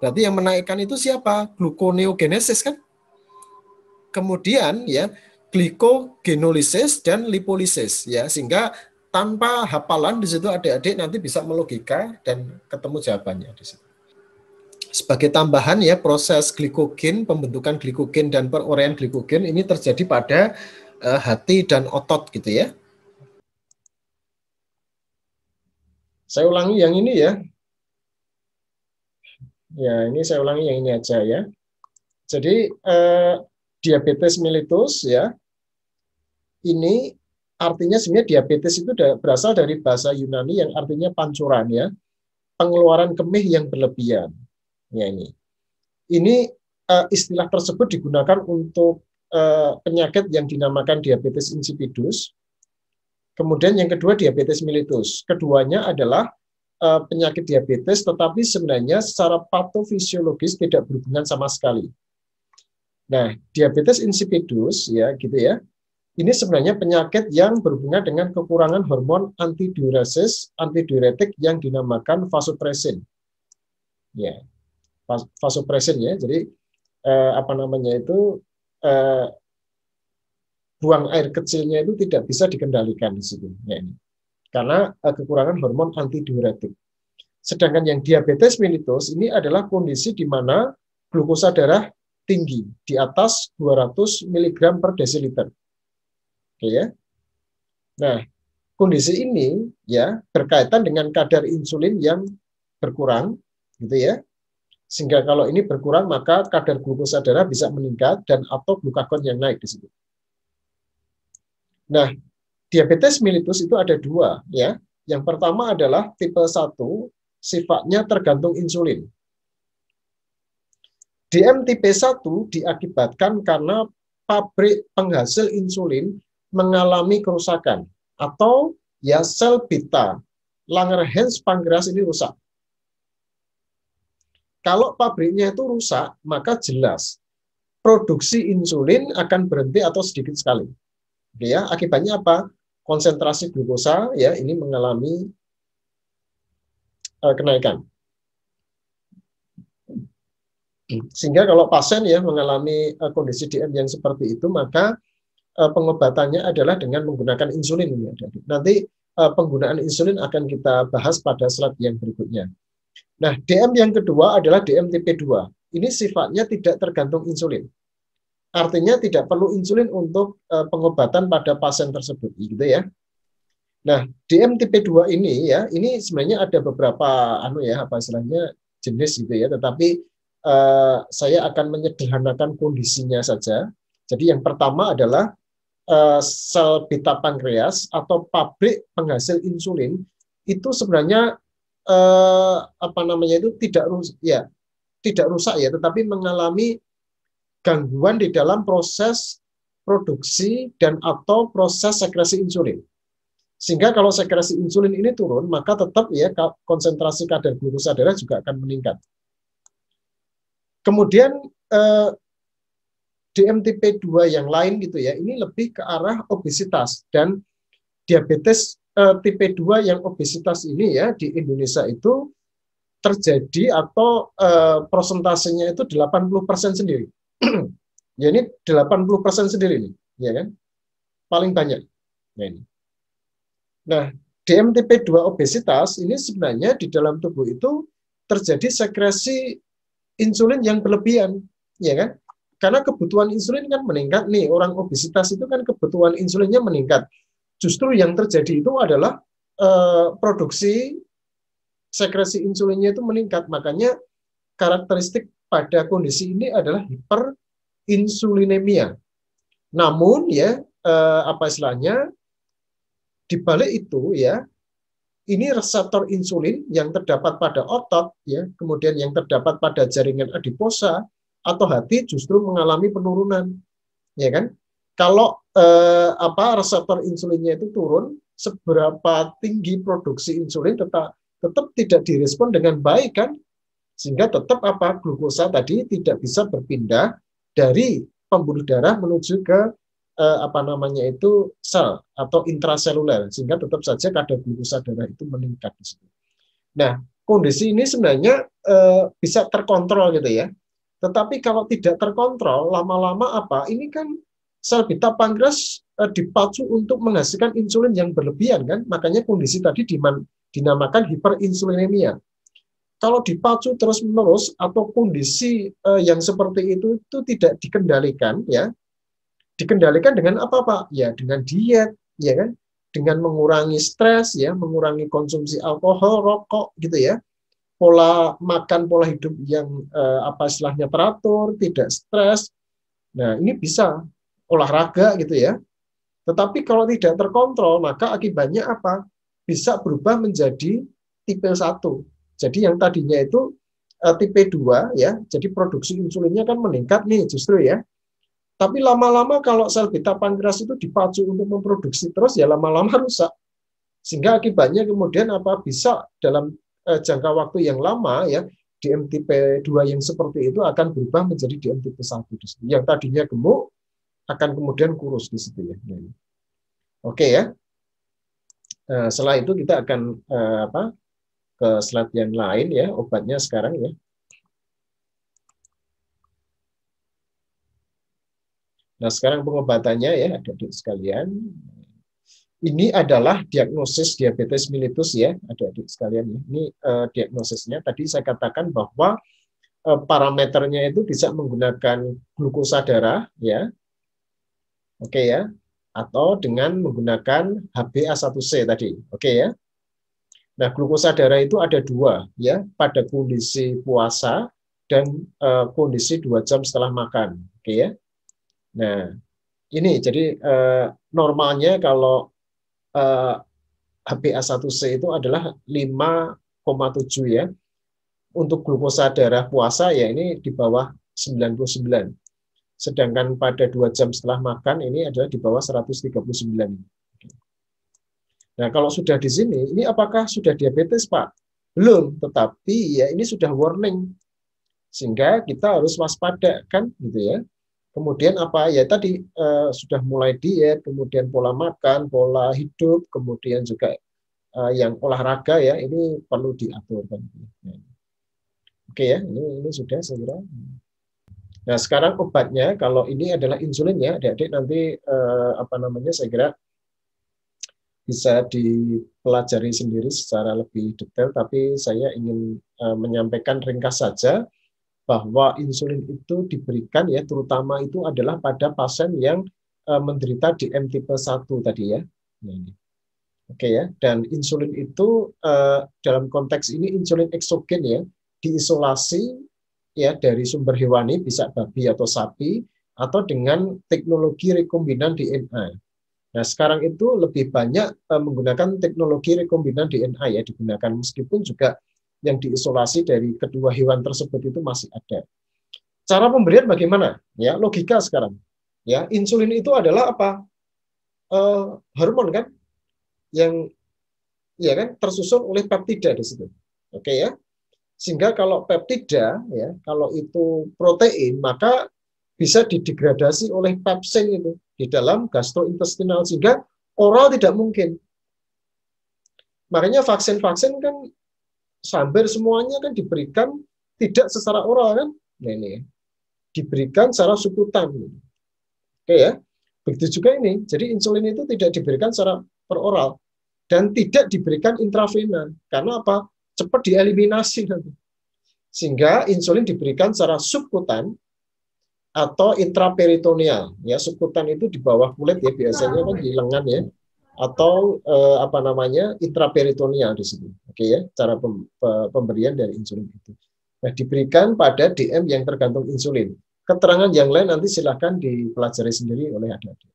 Berarti yang menaikkan itu siapa? Gluconeogenesis kan. Kemudian ya glycogenolisis dan lipolisis ya, sehingga tanpa hafalan di situ adik-adik nanti bisa melogika dan ketemu jawabannya di situ. Sebagai tambahan ya, proses glikogen, pembentukan glikogen dan peruraian glikogen ini terjadi pada hati dan otot gitu ya. Saya ulangi yang ini ya. Ya, ini saya ulangi yang ini aja ya. Jadi diabetes mellitus ya, ini artinya sebenarnya diabetes itu berasal dari bahasa Yunani yang artinya pancuran ya, pengeluaran kemih yang berlebihan. Ya ini istilah tersebut digunakan untuk penyakit yang dinamakan diabetes insipidus. Kemudian yang kedua diabetes mellitus. Keduanya adalah penyakit diabetes, tetapi sebenarnya secara patofisiologis tidak berhubungan sama sekali. Nah, diabetes insipidus ya gitu ya. Ini sebenarnya penyakit yang berhubungan dengan kekurangan hormon antidiuresis, antidiuretik yang dinamakan vasopressin. Ya, vasopressin ya. Jadi apa namanya itu buang air kecilnya itu tidak bisa dikendalikan di situ. Ya, ini. Karena kekurangan hormon antidiuretik. Sedangkan yang diabetes mellitus ini adalah kondisi di mana glukosa darah tinggi di atas 200 mg per desiliter. Oke ya. Nah, kondisi ini ya berkaitan dengan kadar insulin yang berkurang gitu ya. Sehingga kalau ini berkurang maka kadar glukosa darah bisa meningkat dan atau glukagon yang naik di situ. Nah, diabetes mellitus itu ada 2 ya. Yang pertama adalah tipe 1, sifatnya tergantung insulin. DM tipe 1 diakibatkan karena pabrik penghasil insulin mengalami kerusakan atau ya sel beta Langerhans pankreas ini rusak. Kalau pabriknya itu rusak, maka jelas produksi insulin akan berhenti atau sedikit sekali. Ya, akibatnya apa? Konsentrasi glukosa ya ini mengalami kenaikan. Sehingga kalau pasien ya mengalami kondisi DM yang seperti itu, maka pengobatannya adalah dengan menggunakan insulin ini. Nanti penggunaan insulin akan kita bahas pada slide yang berikutnya. Nah, DM yang kedua adalah DM tipe 2. Ini sifatnya tidak tergantung insulin. Artinya tidak perlu insulin untuk pengobatan pada pasien tersebut, gitu ya. Nah, DM tipe 2 ini ya, ini sebenarnya ada beberapa istilahnya jenis gitu ya, tetapi saya akan menyederhanakan kondisinya saja. Jadi yang pertama adalah sel beta pankreas atau pabrik penghasil insulin itu sebenarnya itu tidak rusak ya, tetapi mengalami gangguan di dalam proses produksi dan atau proses sekresi insulin. Sehingga kalau sekresi insulin ini turun, maka tetap ya konsentrasi kadar glukosa darah juga akan meningkat. Kemudian DM tipe 2 yang lain gitu ya, ini lebih ke arah obesitas, dan diabetes tipe 2 yang obesitas ini ya di Indonesia itu terjadi atau persentasenya itu 80% sendiri. Ya ini 80% sendiri nih, ya kan? Paling banyak. Nah, DM tipe 2 obesitas ini sebenarnya di dalam tubuh itu terjadi sekresi insulin yang berlebihan, ya kan? Karena kebutuhan insulin kan meningkat nih, orang obesitas itu kan kebutuhan insulinnya meningkat. Justru yang terjadi itu adalah produksi sekresi insulinnya itu meningkat. Makanya karakteristik pada kondisi ini adalah hiperinsulinemia. Namun ya di balik itu ya, ini reseptor insulin yang terdapat pada otot ya, kemudian yang terdapat pada jaringan adiposa atau hati justru mengalami penurunan, ya kan? kalau reseptor insulinnya itu turun, seberapa tinggi produksi insulin tetap tidak direspon dengan baik kan, sehingga tetap glukosa tadi tidak bisa berpindah dari pembuluh darah menuju ke sel atau intraseluler, sehingga tetap saja kadar glukosa darah itu meningkat di situ. Nah, kondisi ini sebenarnya bisa terkontrol gitu ya. Tetapi kalau tidak terkontrol, lama-lama ini kan sel beta pankreas dipacu untuk menghasilkan insulin yang berlebihan kan, makanya kondisi tadi dinamakan hiperinsulinemia. Kalau dipacu terus-menerus atau kondisi yang seperti itu tidak dikendalikan ya. Dikendalikan dengan apa Pak? Ya dengan diet, ya kan? Dengan mengurangi stres ya, mengurangi konsumsi alkohol, rokok gitu ya. Pola makan, pola hidup yang istilahnya teratur, tidak stres. Nah, ini bisa olahraga gitu ya. Tetapi kalau tidak terkontrol, maka akibatnya apa? Bisa berubah menjadi tipe 1. Jadi yang tadinya itu tipe 2 ya. Jadi produksi insulinnya kan meningkat nih justru ya. Tapi lama-lama kalau sel beta pankreas itu dipacu untuk memproduksi terus ya lama-lama rusak. Sehingga akibatnya kemudian bisa dalam jangka waktu yang lama ya DM tipe 2 yang seperti itu akan berubah menjadi DM tipe 1. Yang tadinya gemuk akan kemudian kurus di situ ya. Oke ya. Setelah itu kita akan ke slide yang lain ya, obatnya sekarang ya. Nah, sekarang pengobatannya ya, adik-adik sekalian. Ini adalah diagnosis diabetes mellitus ya, adik-adik sekalian. Ini diagnosisnya. Tadi saya katakan bahwa parameternya itu bisa menggunakan glukosa darah ya. Oke ya. Atau dengan menggunakan HbA1c tadi. Oke ya. Nah, glukosa darah itu ada 2 ya, pada kondisi puasa dan kondisi 2 jam setelah makan. Oke ya. Nah, ini jadi normalnya kalau HbA1c itu adalah 5,7 ya. Untuk glukosa darah puasa ya ini di bawah 99. Sedangkan pada 2 jam setelah makan ini adalah di bawah 139. Nah, kalau sudah di sini, ini apakah sudah diabetes, Pak? Belum, tetapi ya ini sudah warning. Sehingga kita harus waspada kan gitu ya. Kemudian ya tadi sudah mulai diet, kemudian pola makan, pola hidup, kemudian juga yang olahraga ya ini perlu diatur kan. Oke ya, ini sudah saya kira. Nah, sekarang obatnya kalau ini adalah insulin ya, adik-adik nanti saya kira bisa dipelajari sendiri secara lebih detail, tapi saya ingin menyampaikan ringkas saja bahwa insulin itu diberikan ya terutama itu adalah pada pasien yang menderita DM tipe 1 tadi ya. Oke ya, dan insulin itu dalam konteks ini insulin eksogen ya, diisolasi ya dari sumber hewani bisa babi atau sapi atau dengan teknologi rekombinan DNA. Nah, sekarang itu lebih banyak menggunakan teknologi rekombinan DNA ya digunakan meskipun juga yang diisolasi dari kedua hewan tersebut itu masih ada. Cara pemberian bagaimana? Ya, logika sekarang. Ya, insulin itu adalah apa? Hormon kan yang ya kan tersusun oleh peptida di situ. Oke ya. Sehingga kalau peptida ya, kalau itu protein maka bisa didegradasi oleh pepsin itu di dalam gastrointestinal sehingga oral tidak mungkin. Makanya vaksin-vaksin kan hampir semuanya kan diberikan tidak secara oral kan, nah, ini diberikan secara sukutan. Oke ya, begitu juga ini. Jadi insulin itu tidak diberikan secara peroral dan tidak diberikan intravena karena apa? Cepat dieliminasi nanti. Sehingga insulin diberikan secara subkutan atau intraperitoneal. Ya, subkutan itu di bawah kulit ya biasanya kan di lengan ya. Atau intraperitoneal di sini. Oke ya, cara pemberian dari insulin itu. Nah, diberikan pada DM yang tergantung insulin. Keterangan yang lain nanti silahkan dipelajari sendiri oleh adik-adik.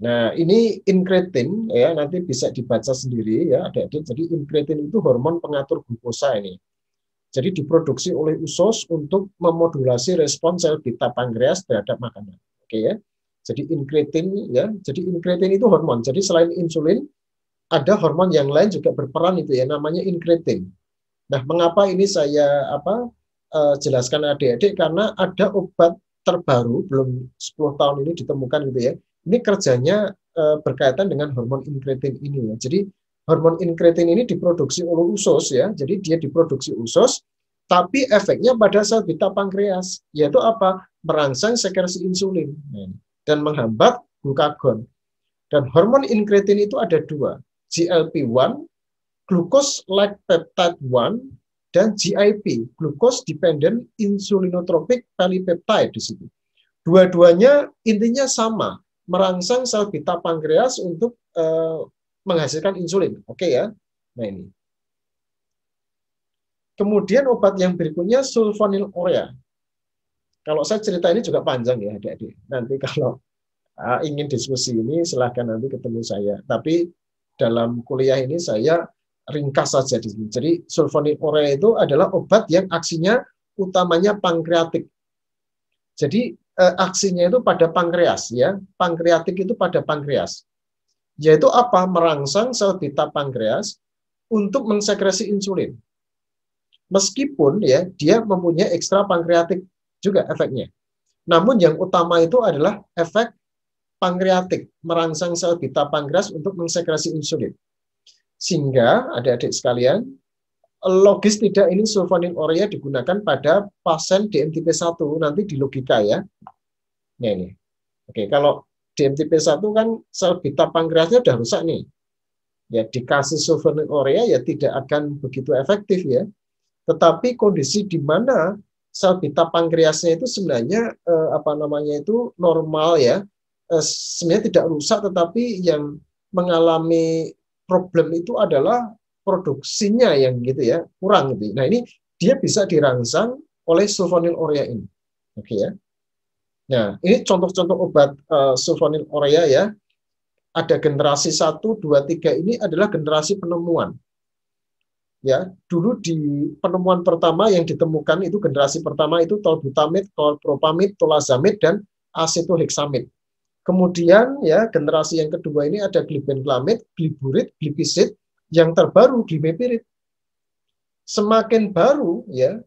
Nah, ini incretin ya, nanti bisa dibaca sendiri ya adik-adik. Jadi incretin itu hormon pengatur glukosa ini. Jadi diproduksi oleh usus untuk memodulasi respons sel beta pankreas terhadap makanan. Oke ya. Jadi incretin ya. Jadi incretin itu hormon. Jadi selain insulin ada hormon yang lain juga berperan itu ya, namanya incretin. Nah, mengapa ini saya jelaskan adik-adik, karena ada obat terbaru belum 10 tahun ini ditemukan gitu ya. Ini kerjanya berkaitan dengan hormon incretin ini ya. Jadi hormon incretin ini diproduksi oleh usus ya. Jadi dia diproduksi usus, tapi efeknya pada sel beta pankreas, yaitu apa? Merangsang sekresi insulin dan menghambat glukagon. Dan hormon incretin itu ada dua, GLP-1, glucose-like peptide 1, dan GIP, glucose dependent insulinotropic polypeptide di situ. Dua-duanya intinya sama, merangsang sel beta pankreas untuk menghasilkan insulin. Oke ya. Nah ini. Kemudian obat yang berikutnya sulfonylurea. Kalau saya cerita ini juga panjang ya adik-adik. Nanti kalau ingin diskusi ini silahkan nanti ketemu saya. Tapi dalam kuliah ini saya ringkas saja di sini. Jadi sulfonylurea itu adalah obat yang aksinya utamanya pankreatik. Jadi aksinya itu pada pankreas ya. Pankreatik itu pada pankreas. Yaitu apa? Merangsang sel beta pankreas untuk mensekresi insulin. Meskipun ya dia mempunyai ekstra pankreatik juga efeknya. Namun yang utama itu adalah efek pankreatik, merangsang sel beta pankreas untuk mensekresi insulin. Sehingga adik-adik sekalian, logis tidak ini sulfonylurea digunakan pada pasien DMTP1 nanti di logika ya. Nah ini. Oke, kalau DMTP1 kan sel beta pankreasnya sudah rusak nih. Ya dikasih sulfonylurea ya tidak akan begitu efektif ya. Tetapi kondisi di mana sel beta pankreasnya itu sebenarnya itu normal ya. Sebenarnya tidak rusak, tetapi yang mengalami problem itu adalah produksinya yang gitu ya, kurang gitu. Nah, ini dia bisa dirangsang oleh sulfonylurea ini. Oke ya. Nah, ini contoh-contoh obat sulfonylurea ya. Ada generasi 1, 2, 3 ini adalah generasi penemuan. Ya, dulu di penemuan pertama yang ditemukan itu generasi pertama itu tolbutamide, tolpropamid, tolazamid dan acetohexamid. Kemudian ya generasi yang kedua ini ada glibenclamid, gliburid, glipisid, yang terbaru glimepirid. Semakin baru ya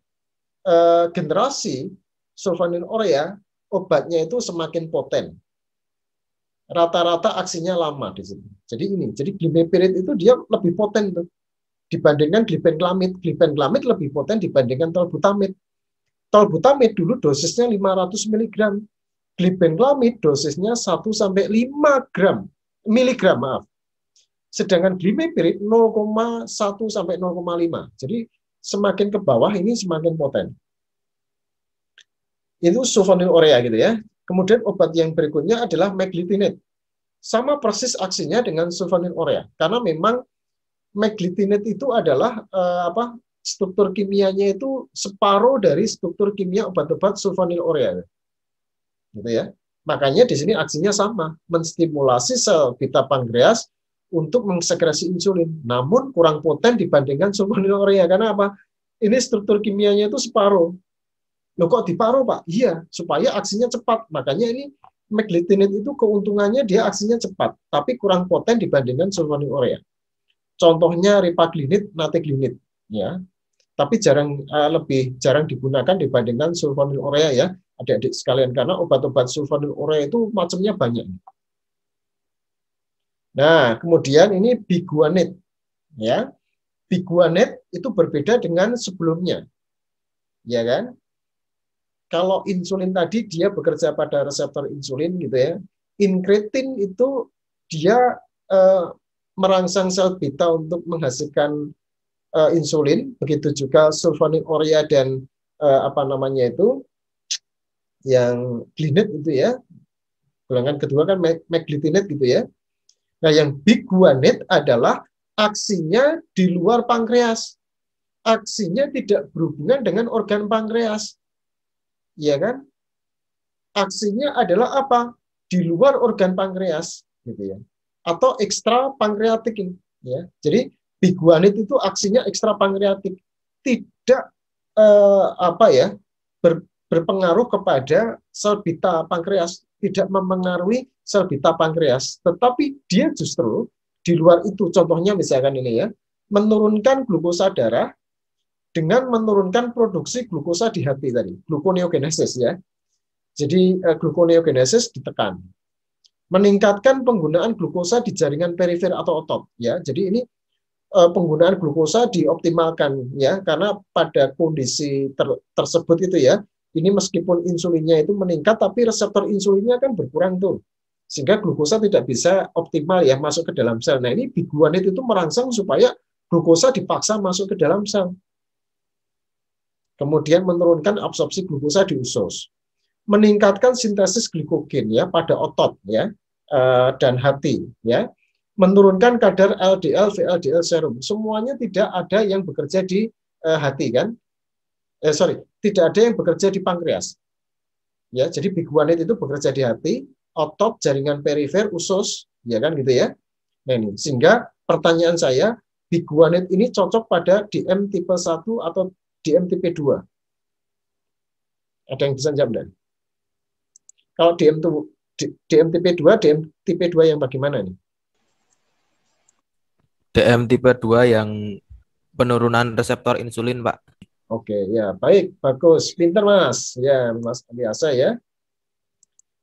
generasi sulfonylurea obatnya itu semakin poten. Rata-rata aksinya lama di sini. Jadi glimepirid itu dia lebih poten tuh dibandingkan glibenclamid. Glibenclamid lebih poten dibandingkan tolbutamide. Tolbutamide dulu dosisnya 500 mg. Glibenclamid dosisnya 1 sampai 5 miligram, maaf. Sedangkan glimepirid 0,1 sampai 0,5. Jadi semakin ke bawah ini semakin poten. Itu sulfonylurea gitu ya. Kemudian obat yang berikutnya adalah meglitinate. Sama persis aksinya dengan sulfonylurea karena memang meglitinate itu adalah struktur kimianya itu separuh dari struktur kimia obat-obat sulfonylurea. Gitu ya. Makanya di sini aksinya sama, menstimulasi sel beta pankreas untuk mensekresi insulin, namun kurang poten dibandingkan sulfonylurea. Karena apa? Ini struktur kimianya itu separuh. Loh kok diparuh, Pak? Iya, supaya aksinya cepat. Makanya ini meglitinate itu keuntungannya dia aksinya cepat, tapi kurang poten dibandingkan sulfonylurea. Contohnya ripaglinid, nateglinid, ya. Tapi lebih jarang digunakan dibandingkan sulfonylurea ya, adik-adik sekalian, karena obat-obat sulfonylurea itu macamnya banyak. Nah, kemudian ini biguanide, ya. Biguanide itu berbeda dengan sebelumnya, ya kan? Kalau insulin tadi dia bekerja pada reseptor insulin gitu ya. Incretin itu dia merangsang sel beta untuk menghasilkan insulin, begitu juga sulfonylurea dan yang glinid itu ya. Golongan kedua kan meglitinate gitu ya. Nah, yang biguanide adalah aksinya di luar pankreas. Aksinya tidak berhubungan dengan organ pankreas. Ya kan? Aksinya adalah apa? Di luar organ pankreas gitu ya. Atau ekstra pankreatik ini ya. Jadi biguanide itu aksinya ekstra pankreatik, tidak berpengaruh kepada sel beta pankreas, tidak mempengaruhi sel beta pankreas, tetapi dia justru di luar itu, contohnya misalkan ini ya, menurunkan glukosa darah dengan menurunkan produksi glukosa di hati tadi, gluconeogenesis ya. Jadi gluconeogenesis ditekan, meningkatkan penggunaan glukosa di jaringan perifer atau otot ya. Jadi ini penggunaan glukosa dioptimalkan ya, karena pada kondisi tersebut itu ya, ini meskipun insulinnya itu meningkat, tapi reseptor insulinnya kan berkurang tuh, sehingga glukosa tidak bisa optimal ya masuk ke dalam sel. Nah ini biguanide itu merangsang supaya glukosa dipaksa masuk ke dalam sel, kemudian menurunkan absorpsi glukosa di usus, meningkatkan sintesis glikogen ya pada otot ya dan hati ya, menurunkan kadar LDL, VLDL serum. Semuanya tidak ada yang bekerja di hati kan? Tidak ada yang bekerja di pankreas. Ya, jadi biguanide itu bekerja di hati, otot, jaringan perifer, usus, ya kan gitu ya. Nah ini, sehingga pertanyaan saya, biguanide ini cocok pada DM tipe 1 atau DM tipe 2? Ada yang bisa jawab enggak? Kalau DM tipe 2, DM tipe 2 yang bagaimana nih? DM tipe 2 yang penurunan reseptor insulin, Pak. Oke, ya baik, bagus, pinter Mas, ya Mas biasa ya.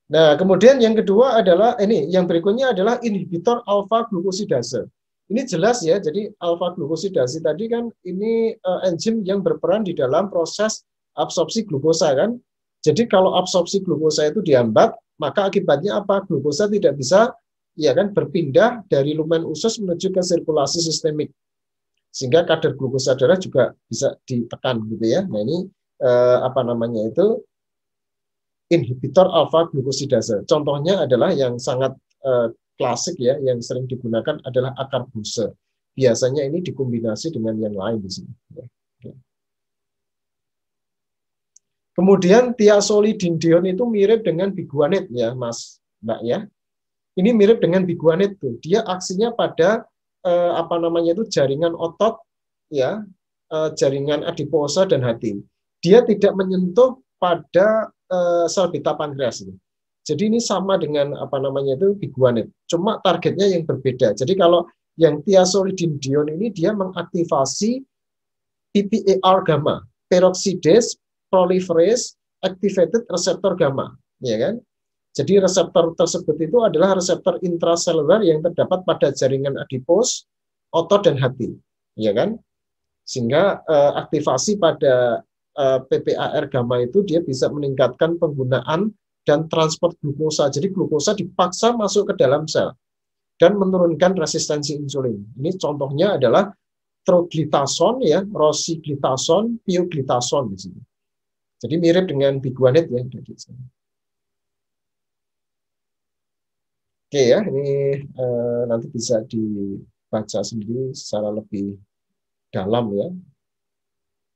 Nah, kemudian yang kedua adalah ini, yang berikutnya adalah inhibitor alfa glukosidase. Ini jelas ya, jadi alfa glukosidase tadi kan ini enzim yang berperan di dalam proses absorpsi glukosa kan. Jadi kalau absorpsi glukosa itu dihambat, maka akibatnya apa? Glukosa tidak bisa ya kan berpindah dari lumen usus menuju ke sirkulasi sistemik, sehingga kadar glukosa darah juga bisa ditekan gitu ya. Nah ini apa namanya itu inhibitor alfa glukosidase. Contohnya adalah yang sangat klasik ya, yang sering digunakan adalah acarbose. Biasanya ini dikombinasi dengan yang lain di sini. Kemudian thiazolidinedione itu mirip dengan biguanide ya, Mas, Mbak ya. Ini mirip dengan biguanide tuh. Dia aksinya pada apa namanya itu jaringan otot ya, jaringan adiposa dan hati. Dia tidak menyentuh pada sel beta pankreas itu. Jadi ini sama dengan apa namanya itu biguanide, cuma targetnya yang berbeda. Jadi kalau yang thiazolidinedione ini dia mengaktifasi PPAR gamma, peroxidase proliferase activated receptor gamma, ya kan? Jadi reseptor tersebut itu adalah reseptor intraseluler yang terdapat pada jaringan adipos, otot dan hati, ya kan? Sehingga aktivasi pada PPAR gamma itu dia bisa meningkatkan penggunaan dan transport glukosa. Jadi glukosa dipaksa masuk ke dalam sel dan menurunkan resistensi insulin. Ini contohnya adalah troglitason ya, rosiglitason, pioglitason di sini. Jadi mirip dengan biguanide ya. Oke ya, ini nanti bisa dibaca sendiri secara lebih dalam ya.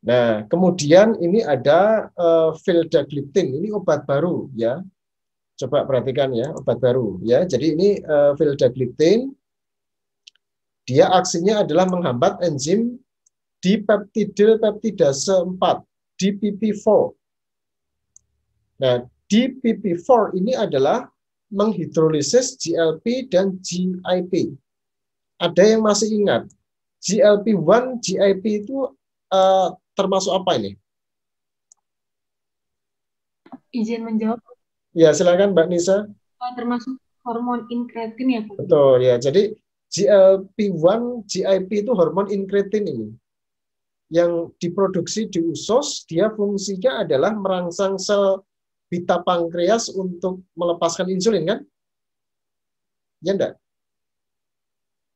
Nah, kemudian ini ada vildagliptin, ini obat baru ya. Coba perhatikan ya, obat baru ya. Jadi ini vildagliptin, dia aksinya adalah menghambat enzim dipeptidyl peptidase 4, DPP4. Nah, DPP4 ini adalah menghidrolisis GLP dan GIP. Ada yang masih ingat? GLP-1, GIP itu termasuk apa ini? Izin menjawab. Ya, silakan Mbak Nisa. Termasuk hormon inkretin ya, Pak? Betul ya. Jadi GLP-1, GIP itu hormon inkretin ini. Yang diproduksi di usus, dia fungsinya adalah merangsang sel beta pankreas untuk melepaskan insulin kan? Ya enggak?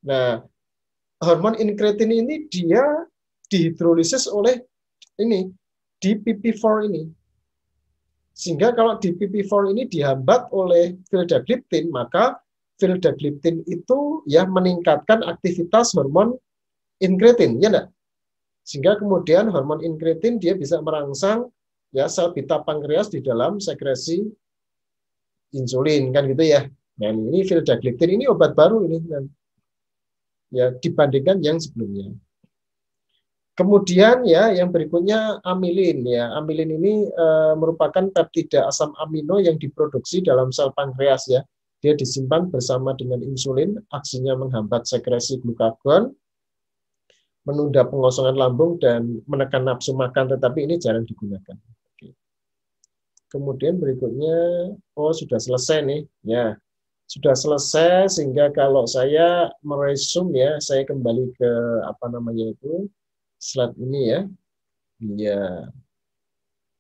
Nah, hormon inkretin ini dia dihidrolisis oleh ini DPP4 ini. Sehingga kalau DPP4 ini dihambat oleh vildagliptin, maka vildagliptin itu ya meningkatkan aktivitas hormon inkretin, ya enggak? Sehingga kemudian hormon inkretin dia bisa merangsang ya sel beta pankreas di dalam sekresi insulin kan gitu ya. Nah, ini vildagliptin ini obat baru ini ya dibandingkan yang sebelumnya. Kemudian ya yang berikutnya amilin ya. Amilin ini merupakan peptida asam amino yang diproduksi dalam sel pankreas ya. Dia disimpan bersama dengan insulin, aksinya menghambat sekresi glukagon, menunda pengosongan lambung dan menekan nafsu makan, tetapi ini jarang digunakan. Oke. Kemudian berikutnya, oh sudah selesai nih ya. Sudah selesai sehingga kalau saya meresum ya, saya kembali ke apa namanya itu slide ini ya. Ya.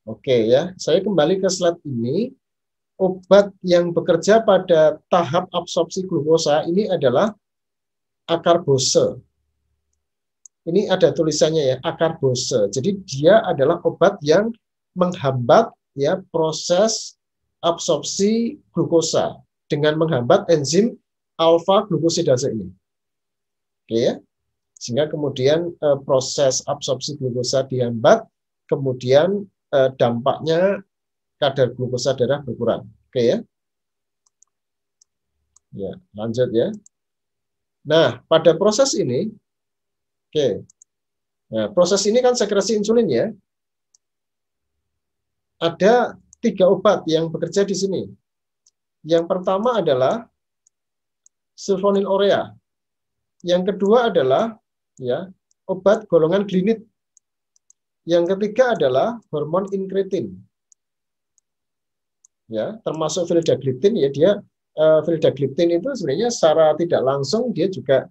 Oke ya, saya kembali ke slide ini. Obat yang bekerja pada tahap absorpsi glukosa ini adalah akarbose. Ini ada tulisannya ya, akarbose. Jadi dia adalah obat yang menghambat ya proses absorpsi glukosa dengan menghambat enzim alfa glukosidase ini. Oke ya. Sehingga kemudian proses absorpsi glukosa dihambat, kemudian dampaknya kadar glukosa darah berkurang. Oke ya. Ya, lanjut ya. Nah, pada proses ini, oke. Nah, proses ini kan sekresi insulin ya. Ada 3 obat yang bekerja di sini. Yang pertama adalah sulfonylurea. Yang kedua adalah ya, obat golongan glinit. Yang ketiga adalah hormon inkretin. Ya, termasuk vildagliptin ya, dia vildagliptin itu sebenarnya secara tidak langsung dia juga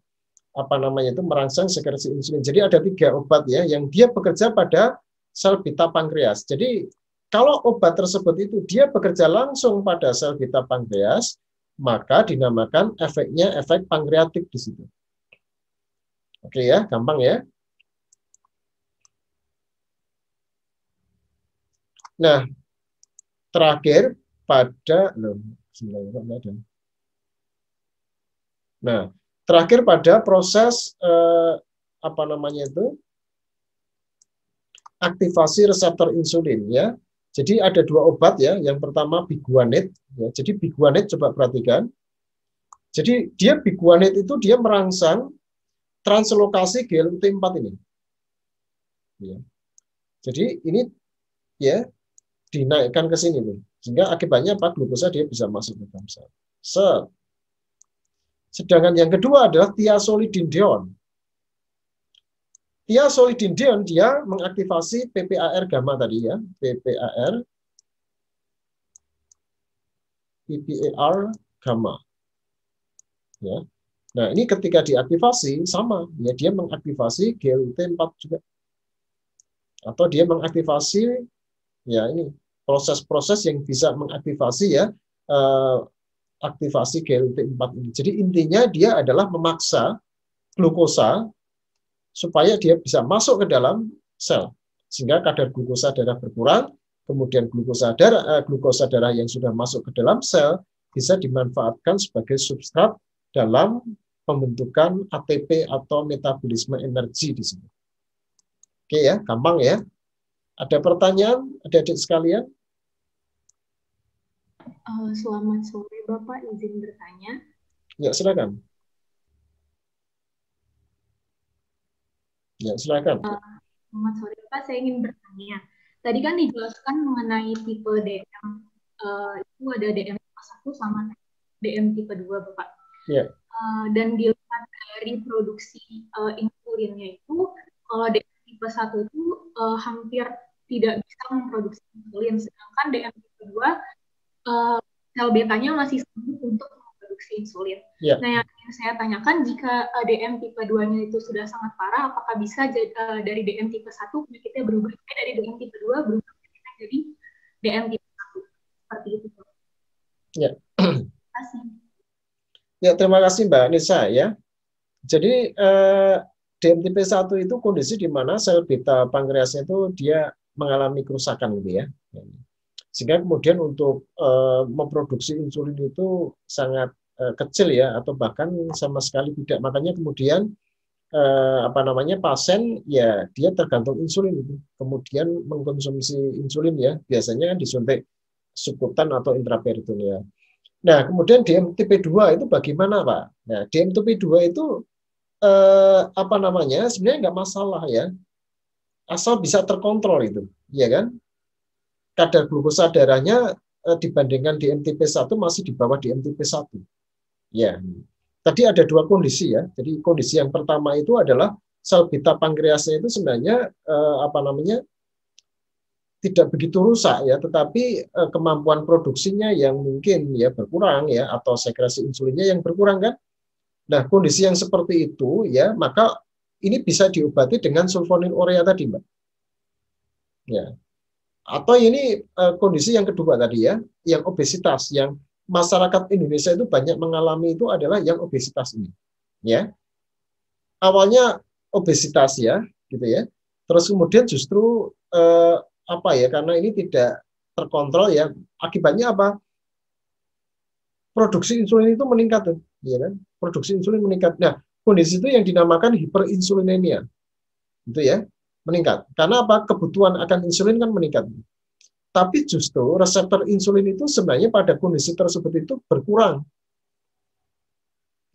apa namanya itu merangsang sekresi insulin. Jadi ada 3 obat ya yang dia bekerja pada sel beta pankreas. Jadi kalau obat tersebut itu dia bekerja langsung pada sel beta pankreas, maka dinamakan efeknya efek pankreatik di situ. Oke ya, gampang ya. Nah, terakhir pada terakhir pada proses apa namanya itu aktivasi reseptor insulin ya. Jadi ada 2 obat ya. Yang pertama biguanide ya. Jadi biguanide coba perhatikan. Jadi dia biguanide itu dia merangsang translokasi GLUT4 ini. Ya. Jadi ini ya dinaikkan ke sini nih. Sehingga akibatnya apa? Glukosa dia bisa masuk ke dalam sel. Sedangkan yang kedua adalah thiazolidinedion. Thiazolidinedion dia mengaktifasi PPAR gamma tadi ya, PPAR gamma. Ya. Nah, ini ketika diaktifasi sama ya, dia mengaktifasi GLUT4 juga. Atau dia mengaktifasi ya ini proses-proses yang bisa mengaktifasi ya aktivasi GLUT4 ini. Jadi intinya dia adalah memaksa glukosa supaya dia bisa masuk ke dalam sel sehingga kadar glukosa darah berkurang, kemudian glukosa darah yang sudah masuk ke dalam sel bisa dimanfaatkan sebagai substrat dalam pembentukan ATP atau metabolisme energi di sini. Oke ya, gampang ya. Ada pertanyaan, adik-adik sekalian? Selamat sore Bapak, izin bertanya. Ya, silakan. Ya, silakan. Selamat sore Bapak, saya ingin bertanya. Tadi kan dijelaskan mengenai tipe DM, itu ada DM tipe 1 sama DM tipe 2 Bapak. Ya. Dan dilihat dari produksi insulinnya itu, kalau DM tipe 1 itu hampir tidak bisa memproduksi insulin, sedangkan DM tipe 2 sel betanya masih sanggup untuk memproduksi insulin. Ya. Nah, yang ingin saya tanyakan, jika DM tipe 2-nya itu sudah sangat parah, apakah bisa dari DM tipe 1 penyakitnya berubah, dari DM tipe 2 berubah penyakitnya jadi DM tipe 1? Seperti itu. Ya. Terima kasih. Ya, terima kasih Mbak Nisa ya. Jadi DM tipe 1 itu kondisi di mana sel beta pankreasnya itu dia mengalami kerusakan gitu ya. Sehingga kemudian untuk memproduksi insulin itu sangat kecil ya, atau bahkan sama sekali tidak. Makanya kemudian pasien ya dia tergantung insulin itu. Kemudian mengkonsumsi insulin ya, biasanya kan disuntik subkutan atau intraperitoneal. Nah, kemudian DM tipe 2 itu bagaimana, Pak? Nah, DM tipe 2 itu sebenarnya nggak masalah ya. asal bisa terkontrol itu, ya kan? Kadar glukosa darahnya dibandingkan DMTP1 masih di bawah DMTP1. Ya. Tadi ada dua kondisi ya. Jadi kondisi yang pertama itu adalah sel beta pankreasnya itu sebenarnya tidak begitu rusak ya, tetapi kemampuan produksinya yang mungkin ya berkurang ya, atau sekresi insulinnya yang berkurang kan. Nah, kondisi yang seperti itu ya, maka ini bisa diobati dengan sulfonylurea tadi, Mbak. Ya. Atau ini kondisi yang kedua tadi ya, yang obesitas, yang masyarakat Indonesia itu banyak mengalami itu adalah yang obesitas ini. Ya. Awalnya obesitas ya, gitu ya. Terus kemudian justru karena ini tidak terkontrol ya, akibatnya apa? Produksi insulin itu meningkat tuh, ya kan? Produksi insulin meningkat. Nah, kondisi itu yang dinamakan hiperinsulinemia. Itu ya, meningkat. Karena apa? Kebutuhan akan insulin kan meningkat. Tapi justru reseptor insulin itu sebenarnya pada kondisi tersebut itu berkurang.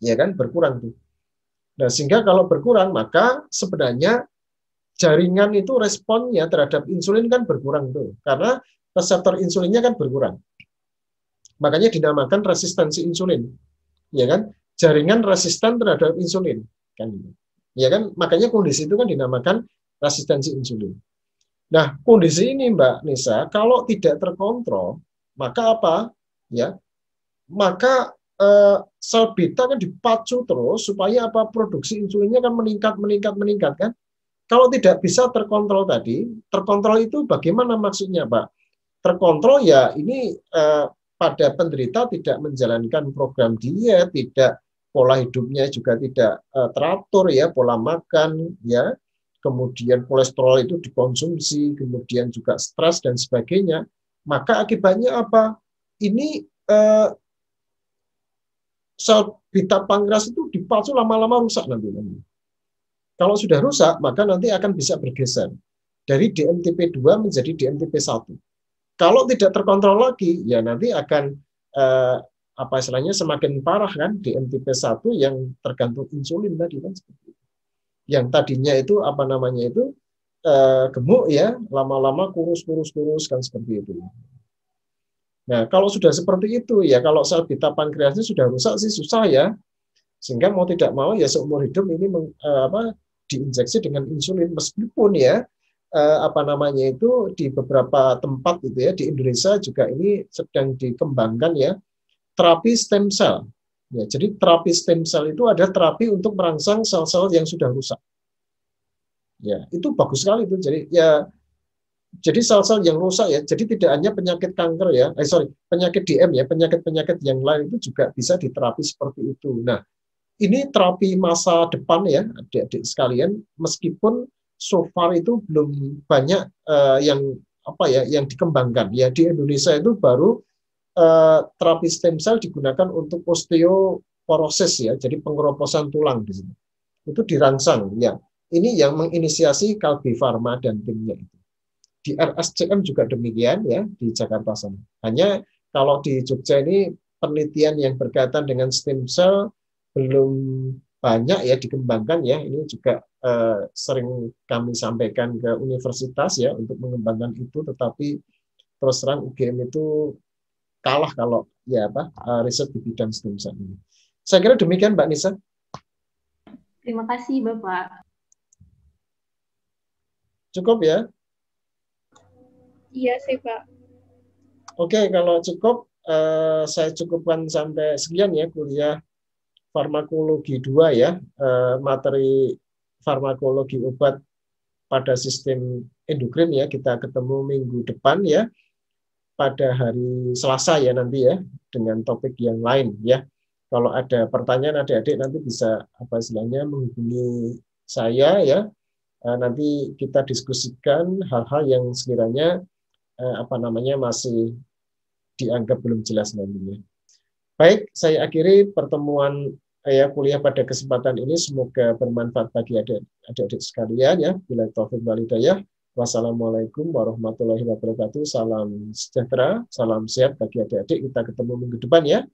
Ya kan? Berkurang tuh. Nah, sehingga kalau berkurang, maka sebenarnya jaringan itu responnya terhadap insulin kan berkurang tuh. Karena reseptor insulinnya kan berkurang. Makanya dinamakan resistensi insulin. Ya kan? Jaringan resisten terhadap insulin. Kan? Ya kan? Makanya kondisi itu kan dinamakan resistensi insulin. Nah, kondisi ini Mbak Nisa, kalau tidak terkontrol, maka apa? Ya, maka sel beta kan dipacu terus supaya apa? Produksi insulinnya kan meningkat kan? Kalau tidak bisa terkontrol tadi, terkontrol itu bagaimana maksudnya, Pak? Terkontrol ya ini pada penderita tidak menjalankan program diet, tidak pola hidupnya juga tidak teratur ya, pola makan ya. Kemudian kolesterol itu dikonsumsi, kemudian juga stres dan sebagainya, maka akibatnya apa? Ini sel beta pankreas itu dipacu lama-lama rusak nanti. Kalau sudah rusak, maka nanti akan bisa bergeser dari DMTP2 menjadi DMTP1. Kalau tidak terkontrol lagi, ya nanti akan semakin parah kan DMTP1 yang tergantung insulin tadi kan seperti itu. Yang tadinya itu gemuk ya, lama-lama kurus kan seperti itu. Nah, kalau sudah seperti itu ya, kalau sel beta pankreasnya sudah rusak sih susah ya. Sehingga mau tidak mau ya seumur hidup ini diinjeksi dengan insulin, meskipun ya di beberapa tempat gitu ya, di Indonesia juga ini sedang dikembangkan ya terapi stem cell. Ya, jadi terapi stem cell itu ada terapi untuk merangsang sel-sel yang sudah rusak. Ya, itu bagus sekali itu. Jadi sel-sel yang rusak ya, jadi tidak hanya penyakit kanker ya, penyakit DM ya, penyakit-penyakit yang lain itu juga bisa diterapi seperti itu. Nah, ini terapi masa depan ya, adik-adik sekalian, meskipun so far itu belum banyak yang dikembangkan. Ya, di Indonesia itu baru terapi stem cell digunakan untuk osteoporosis ya, jadi pengeroposan tulang di sini. Itu dirangsang ya. Ini yang menginisiasi Kalbe Pharma dan timnya itu. Di RSCM juga demikian ya, di Jakarta sana. Hanya kalau di Jogja ini penelitian yang berkaitan dengan stem cell belum banyak ya dikembangkan ya. Ini juga sering kami sampaikan ke universitas ya untuk mengembangkan itu, tetapi terus terang UGM itu kalah kalau riset di bidang stem cell ini. Saya kira demikian Mbak Nisa. Terima kasih Bapak. Cukup ya? Iya sih Pak. Oke, kalau cukup saya cukupkan sampai sekian ya kuliah farmakologi 2 ya, materi farmakologi obat pada sistem endokrin ya. Kita ketemu minggu depan ya, pada hari Selasa ya nanti ya, dengan topik yang lain ya. Kalau ada pertanyaan adik-adik nanti bisa menghubungi saya ya. Nanti kita diskusikan hal-hal yang sekiranya masih dianggap belum jelas nantinya. Baik, saya akhiri pertemuan kuliah pada kesempatan ini. Semoga bermanfaat bagi adik-adik sekalian ya. Bila taufik wal hidayah. Wassalamualaikum warahmatullahi wabarakatuh. Salam sejahtera, salam sehat bagi adik-adik. Kita ketemu minggu depan ya.